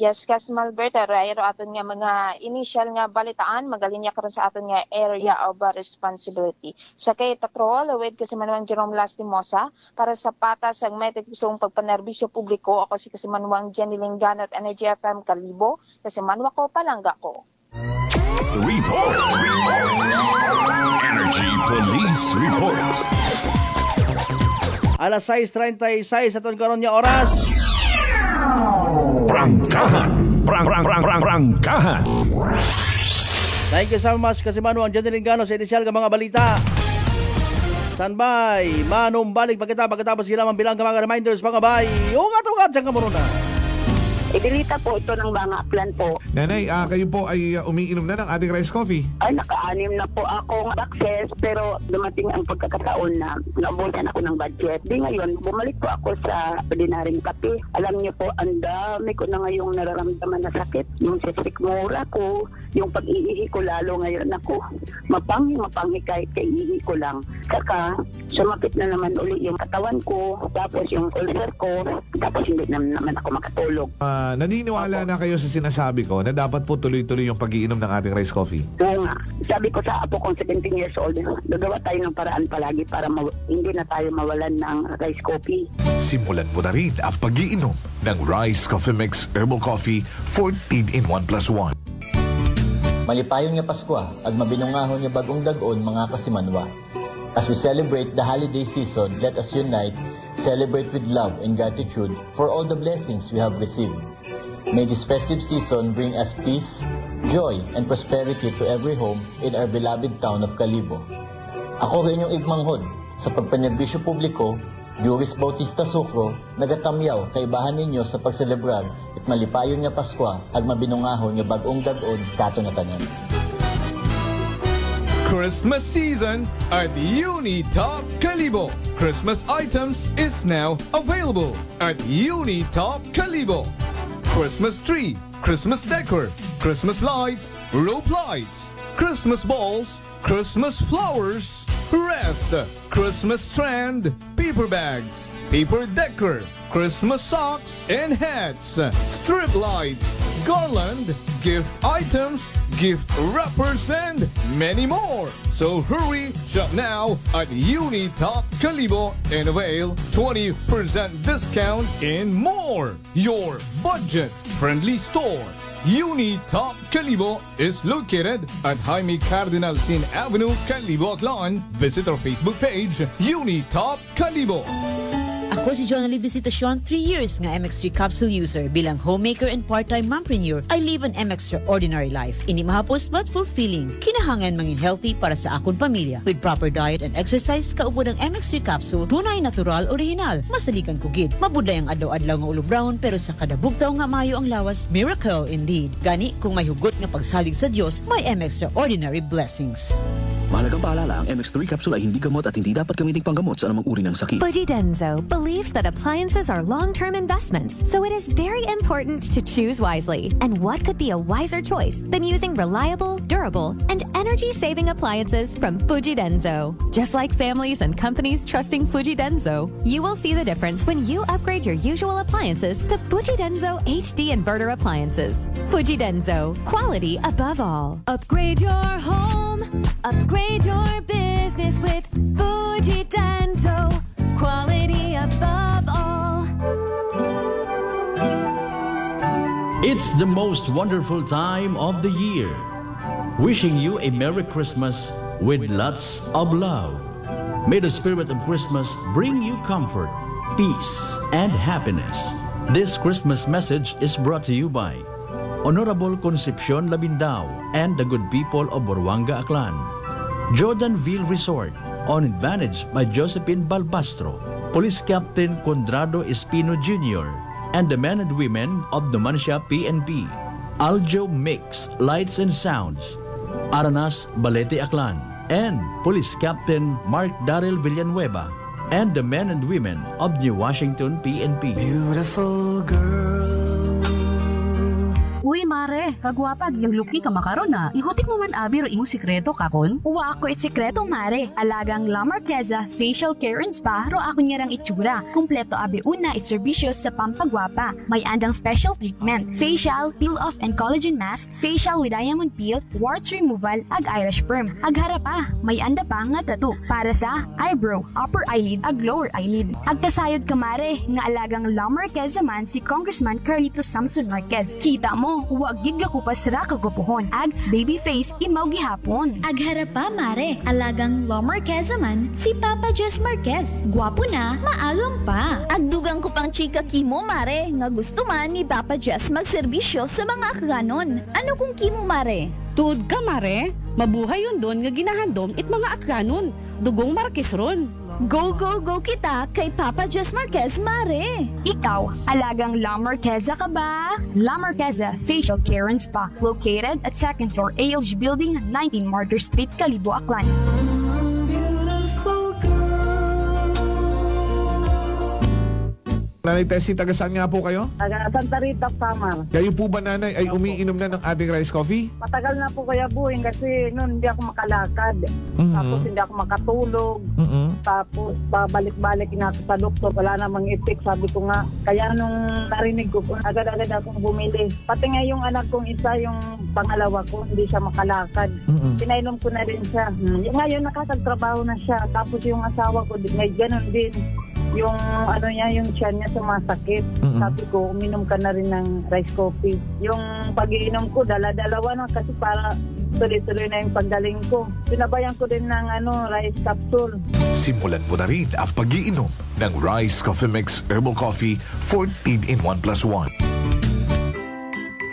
Yes, kas Malbert rayro aton nga mga initial nga balitaan magalinya karon sa aton nga area of responsibility. Sa kay patrol with kasi Manuang Jerome Lastimosa para sa patas ang may kusong pagpanerbisyo publiko ako si kasi Manuang Janeline Ganot Energy FM Kalibo kasi manwa ko palangga ko. Report. Energy Police Report. Alas 6:36 aton karon nga oras. Prangkahan. Thank you so much kasi Manuang Janeline Ganot sa inisyal nga mga balita. Standby, manumbalik pagkatapos sila bilang mga reminders mga bay. Ugat dyan ka muna. Idilita po ito ng mga plan po. Nanay, kayo po ay umiinom na ng ating rice coffee? Ay, naka-anim na po akong access pero dumating ang pagkakataon na naubusan ako ng budget. Di ngayon, bumalik po ako sa ordinaryong kape. Alam niyo po, ang dami ko na ngayong nararamdaman na sakit. Yung sisikmura ko, yung pag-iihi ko lalo ngayon ako. Mapanghi kahit kaiihi ko lang. Saka, sumapit na naman uli yung katawan ko, tapos yung ulcer ko, tapos hindi naman ako makatulog. Naniniwala na kayo sa sinasabi ko na dapat po tuloy-tuloy yung pag-iinom ng ating rice coffee? Oo nga. Sabi ko sa apo kong 17 years old, gagawa tayo ng paraan palagi para hindi na tayo mawalan ng rice coffee. Simulan mo na rin ang pag-iinom ng Rice Coffee Mix Herbal Coffee 14 in 1+1. Malipayon nga Pasko ag mabinungahon nga bagong dag-on mga kasimanwa. As we celebrate the holiday season, let us unite, celebrate with love and gratitude for all the blessings we have received. May this festive season bring us peace, joy, and prosperity to every home in our beloved town of Kalibo. Ako rin yung igmanghod sa pagpanerbisyo publiko, Juris Bautista Sucro, nagatamyaw kaibahan ninyo sa pagselebrar at malipayon nga Pasko ag mabinungahon nga bagong dag-on kato na tanan. Christmas season at Unitop Kalibo. Christmas items is now available at Unitop Kalibo. Christmas tree, Christmas decor, Christmas lights, rope lights, Christmas balls, Christmas flowers, wreath, Christmas strand, paper bags, paper decor, Christmas socks and hats, strip lights, garland, gift items, gift wrappers, and many more. So hurry, shop now at Unitop Calibo and avail 20% discount and more. Your budget-friendly store. Unitop Calibo is located at Jaime Cardinal Sin Avenue, Calibo, Aklan. Visit our Facebook page, Unitop Calibo. Ako si Jonali Visitacion, 3 years nga MX3 capsule user. Bilang homemaker and part-time mompreneur, I live an extraordinary life. Ini mahapos but fulfilling. Kinahangan mangin healthy para sa akong pamilya. With proper diet and exercise, kaubo ng MX3 capsule, tunay, natural, original. Masaligan ko gid. Mabuday ang adlaw-adlaw nga ulo brown, pero sa kada bugtaw nga mayo ang lawas, miracle indeed. Gani, kung may hugot nga pagsalig sa Dios, may extraordinary blessings. Mahalagang paalala, ang MX3 capsule ay hindi gamot at hindi dapat gamitin panggamot sa anumang uri ng sakit. Fujidenzo believes that appliances are long-term investments, so it is very important to choose wisely. And what could be a wiser choice than using reliable, durable, and energy-saving appliances from Fujidenzo? Just like families and companies trusting Fujidenzo, you will see the difference when you upgrade your usual appliances to Fujidenzo HD inverter appliances. Fujidenzo, quality above all. Upgrade your home. Upgrade your business with Fujidenzo, quality above all. It's the most wonderful time of the year. Wishing you a Merry Christmas with lots of love. May the spirit of Christmas bring you comfort, peace, and happiness. This Christmas message is brought to you by Honorable Concepcion Labindao and the good people of Boruanga, Aklan. Jordanville Resort, on advantage by Josephine Balbastro, Police Captain Condrado Espino Jr., and the men and women of Numancia PNP. Aljo Mix, Lights and Sounds, Aranas Balete Aklan, and Police Captain Mark Darrell Villanueva, and the men and women of New Washington PNP. Beautiful girl. Uy, mare, kagwapag, yung luki ka makaron na. Ihutik mo man abi ro imong sikreto kakon. Uwa ako sikreto, mare. Alagang La Marqueza Facial Care and Spa ro ako niyarang itsura. Kumpleto abi una iserbisyo sa pampagwapa. May andang special treatment, facial, peel-off and collagen mask, facial with diamond peel, warts removal, ag eyelash perm. Ag harapa, may anda pa nga tattoo para sa eyebrow, upper eyelid, ag lower eyelid. Ag kasayod ka, mare, nga alagang La Marqueza man si Congressman Carlito Samson Marquez. Kita mo, huwag gid ka kupas ra kagupuhon. Ag baby face imaw gihapon. Ag harapa, mare, alagang La Marqueza man si Papa Jess Marquez. Gwapo na, maagam pa. Ag dugang ko pang chika kimo, mare, nga gusto man ni Papa Jess magserbisyo sa mga akganon. Ano kung kimo, mare? Tuod ka, mare. Mabuhay yun doon nga ginahandom it mga akganon. Dugong Marquez ron. Go, go, go kita kay Papa Jess Marquez, mare! Ikaw, alagang La Marqueza ka ba? La Marqueza Facial Care and Spa, located at 2nd floor ALG Building, 19 Martyr Street, Calibo, Aklan. Nanay Tessie, taga saan nga po kayo? Taga Santa Rita, Samar. Kayo po ba, nanay, ay umiinom na ng ating rice coffee? Matagal na po kaya buhin kasi noon hindi ako makalakad. Tapos hindi ako makatulog. Tapos pabalik-balik na ako sa doktor. Wala namang effect, sabi ko nga. Kaya nung narinig ko, agad-agad akong bumili. Pati nga yung anak kong isa, yung pangalawa ko, hindi siya makalakad. Pinainom ko na rin siya. Ngayon nakakagtrabaho na siya. Tapos yung asawa ko, may ganun din. Yung ano niya, yung tiyan niya sumasakit. Sabi ko, uminom ka na rin ng rice coffee. Yung pag-iinom ko, dala-dalawa na kasi para tuloy-tuloy na yung paggaling ko. Sinabayan ko din ng rice capsule. Simulan mo na rin ang pag-iinom ng Rice Coffee Mix Herbal Coffee 14 in 1 plus 1.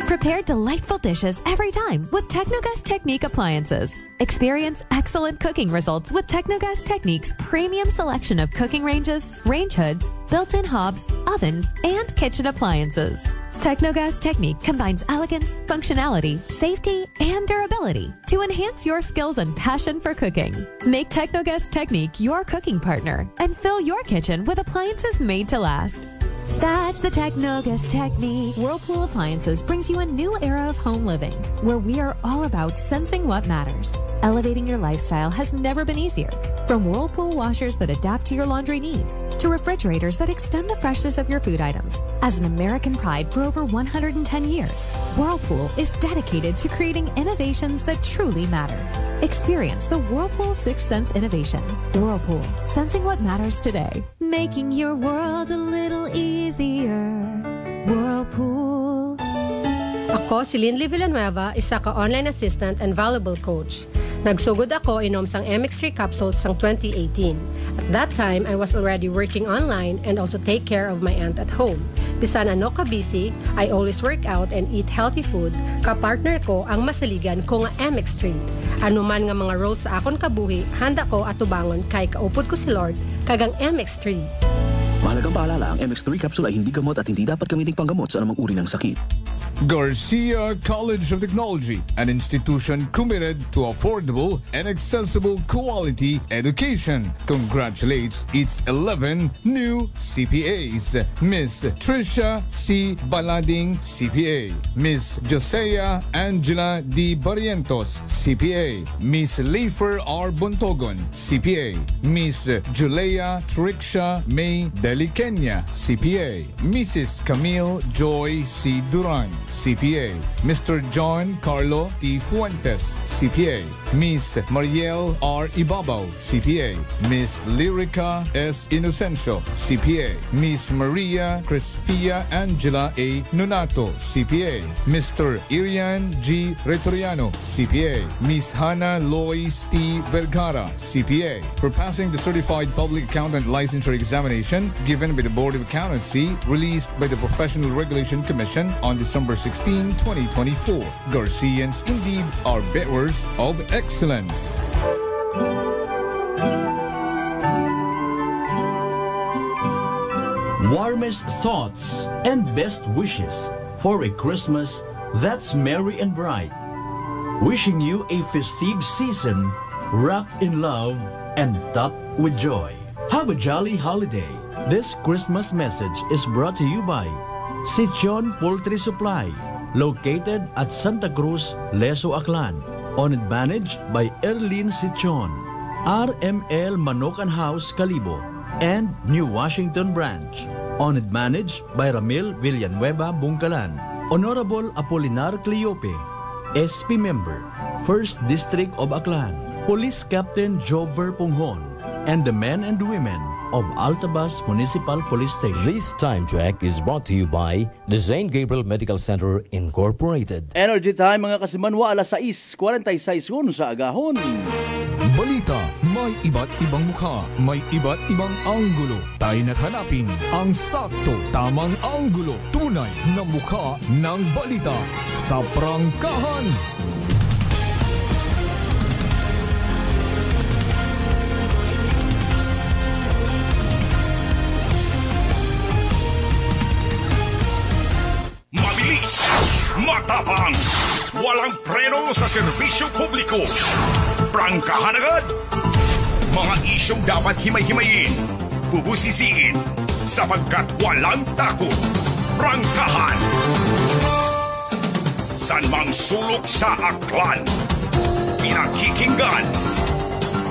Prepare delightful dishes every time with Technogas Technique appliances. Experience excellent cooking results with Technogas Technique's premium selection of cooking ranges, range hoods, built-in hobs, ovens, and kitchen appliances. Technogas Technique combines elegance, functionality, safety, and durability to enhance your skills and passion for cooking. Make Technogas Technique your cooking partner and fill your kitchen with appliances made to last. That's the Technogas Technique. Whirlpool Appliances brings you a new era of home living, where we are all about sensing what matters. Elevating your lifestyle has never been easier. From Whirlpool washers that adapt to your laundry needs, to refrigerators that extend the freshness of your food items. As an American pride for over 110 years, Whirlpool is dedicated to creating innovations that truly matter. Experience the Whirlpool Sixth Sense innovation. Whirlpool, sensing what matters today. Making your world a little easier. Whirlpool. Ako si Linley Villanueva, isa ka online assistant and valuable coach. Nagsugod ako inom sang MX3 capsules sang 2018. At that time, I was already working online and also take care of my aunt at home. Bisan ano ka busy, I always work out and eat healthy food. Ka-partner ko ang masaligan ko nga MX3. Ano man nga mga roles sa akon kabuhi, handa ko atubangon kay kaupod ko si Lord kagang MX3. Mahalagang paalala, ang MX3 capsule ay hindi gamot at hindi dapat gamiting panggamot sa anumang uri ng sakit. Garcia College of Technology, an institution committed to affordable and accessible quality education, congratulates its 11 new CPAs. Miss Trisha C. Balading, CPA. Miss Josea Angela D. Barrientos, CPA. Miss Leifer R. Bontogon, CPA. Miss Julea Triksha May Delikenya, CPA. Mrs. Camille Joy C. Duran, CPA. Mr. John Carlo T. Fuentes, CPA. Miss Mariel R. Ibabaw, CPA. Miss Lyrica S. Inocencio, CPA. Miss Maria Crispia Angela A. Nonato, CPA. Mr. Irian G. Retoriano, CPA. Miss Hannah Lois T. Vergara, CPA. For passing the Certified Public Accountant Licensure Examination given by the Board of Accountancy, released by the Professional Regulation Commission on December 16, 2024. Garcians indeed are bearers of excellence. Warmest thoughts and best wishes for a Christmas that's merry and bright. Wishing you a festive season wrapped in love and topped with joy. Have a jolly holiday. This Christmas message is brought to you by Sichon Poultry Supply, located at Santa Cruz, Leso, Aklan. Owned managed by Erlene Sichon. RML Manokan House, Calibo, and New Washington Branch. Owned managed by Ramil Villanueva, Bungkalan. Honorable Apolinar Cleope, SP Member, 1st District of Aklan. Police Captain Jover Punghon, and the men and women of Altabas Municipal Police Station. This time check is brought to you by the St. Gabriel Medical Center Incorporated. Energy time mga kasimanwa, alas 6:46 sa agahon. Balita, may iba't ibang mukha, may iba't ibang anggulo. Tayo na't hanapin ang sakto, tamang anggulo, tunay na mukha ng balita sa prangkahan. Mabilis, matapang, walang preno sa serbisyo publiko. Prangkahan agad. Mga isyong dapat himay-himayin, bubusisiin, sapagkat walang takot. Prangkahan. San mang sulok sa aklan, pinakikinggan.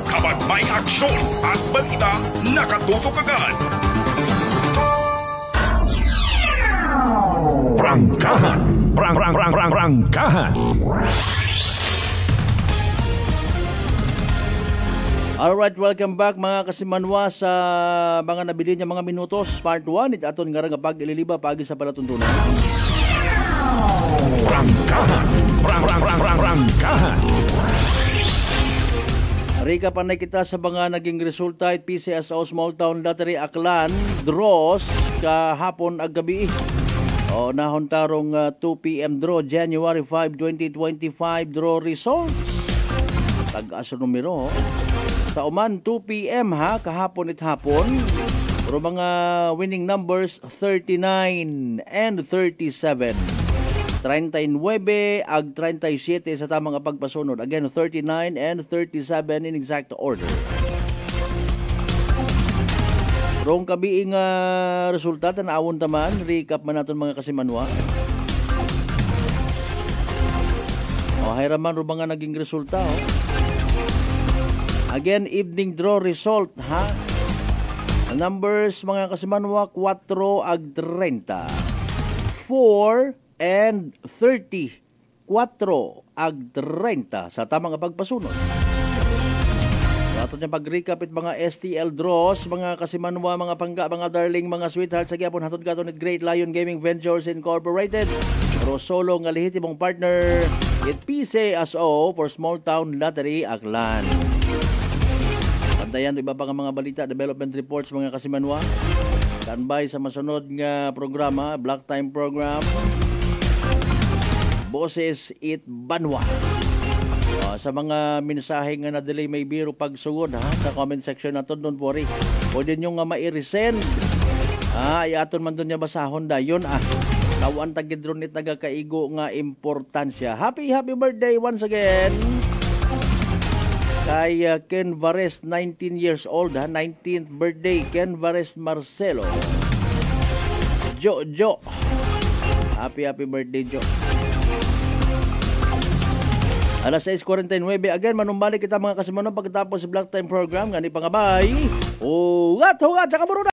Kapag may aksyon at balita, nakatutok agad. Prangkahan. Prangkahan. Alright, welcome back mga kasimanwa sa mga nabili niya mga minutos. Part 1, it aton nga nga pag-ililiba pagi sa palatuntunan. Prangkahan. Prangkahan. Rika panay kita sa mga naging resulta at PCSO Small Town Lottery Aklan draws kahapon ag gabi. O nahon tarong 2 p.m. draw, January 5, 2025 draw results. Tag-aso numero. Sa uman 2 p.m. kahapon at hapon. Pero mga winning numbers 39 and 37. 39 ag 37 sa tamang pagpasunod. Again, 39 and 37 in exact order. Rong kabiing resulta tanawon taman, recap man naton mga kasimanwa. O hayraman ro mga naging resulta Again, evening draw result Numbers mga kasimanwa 4 ag 30. 4 and 30. 4 ag 30 sa tamang pagpasunod. Ato niya pag-recap it mga STL draws, mga kasimanwa, mga pangga, mga darling, mga sweetheart sa gyapon hatod katon it Great Lion Gaming Ventures Incorporated. Rosolo nga lehitimong partner it PCSO for Small Town Lottery Aklan. Pantayan iba pa nga mga balita, development reports mga kasimanwa. Standby sa masunod nga programa, Black Time Program. Boses it Banwa. Sa mga mensahe nga na-delay may biro pagsugod ha, sa comment section natin, don't worry. Pwede nyo nga ma-resend. Iaton man doon niya basahon da. Yun Tawan tagidron it nagakaigo nga importansya. Happy birthday once again. Kay Ken Vares, 19 years old 19th birthday, Ken Vares Marcelo. Jo. Happy birthday, Jo. Alas 6:49 again manumbalik kita mga kasimanong pagkatapos si Black Time Program nga ni pangabay. Hugat sa kamuruna.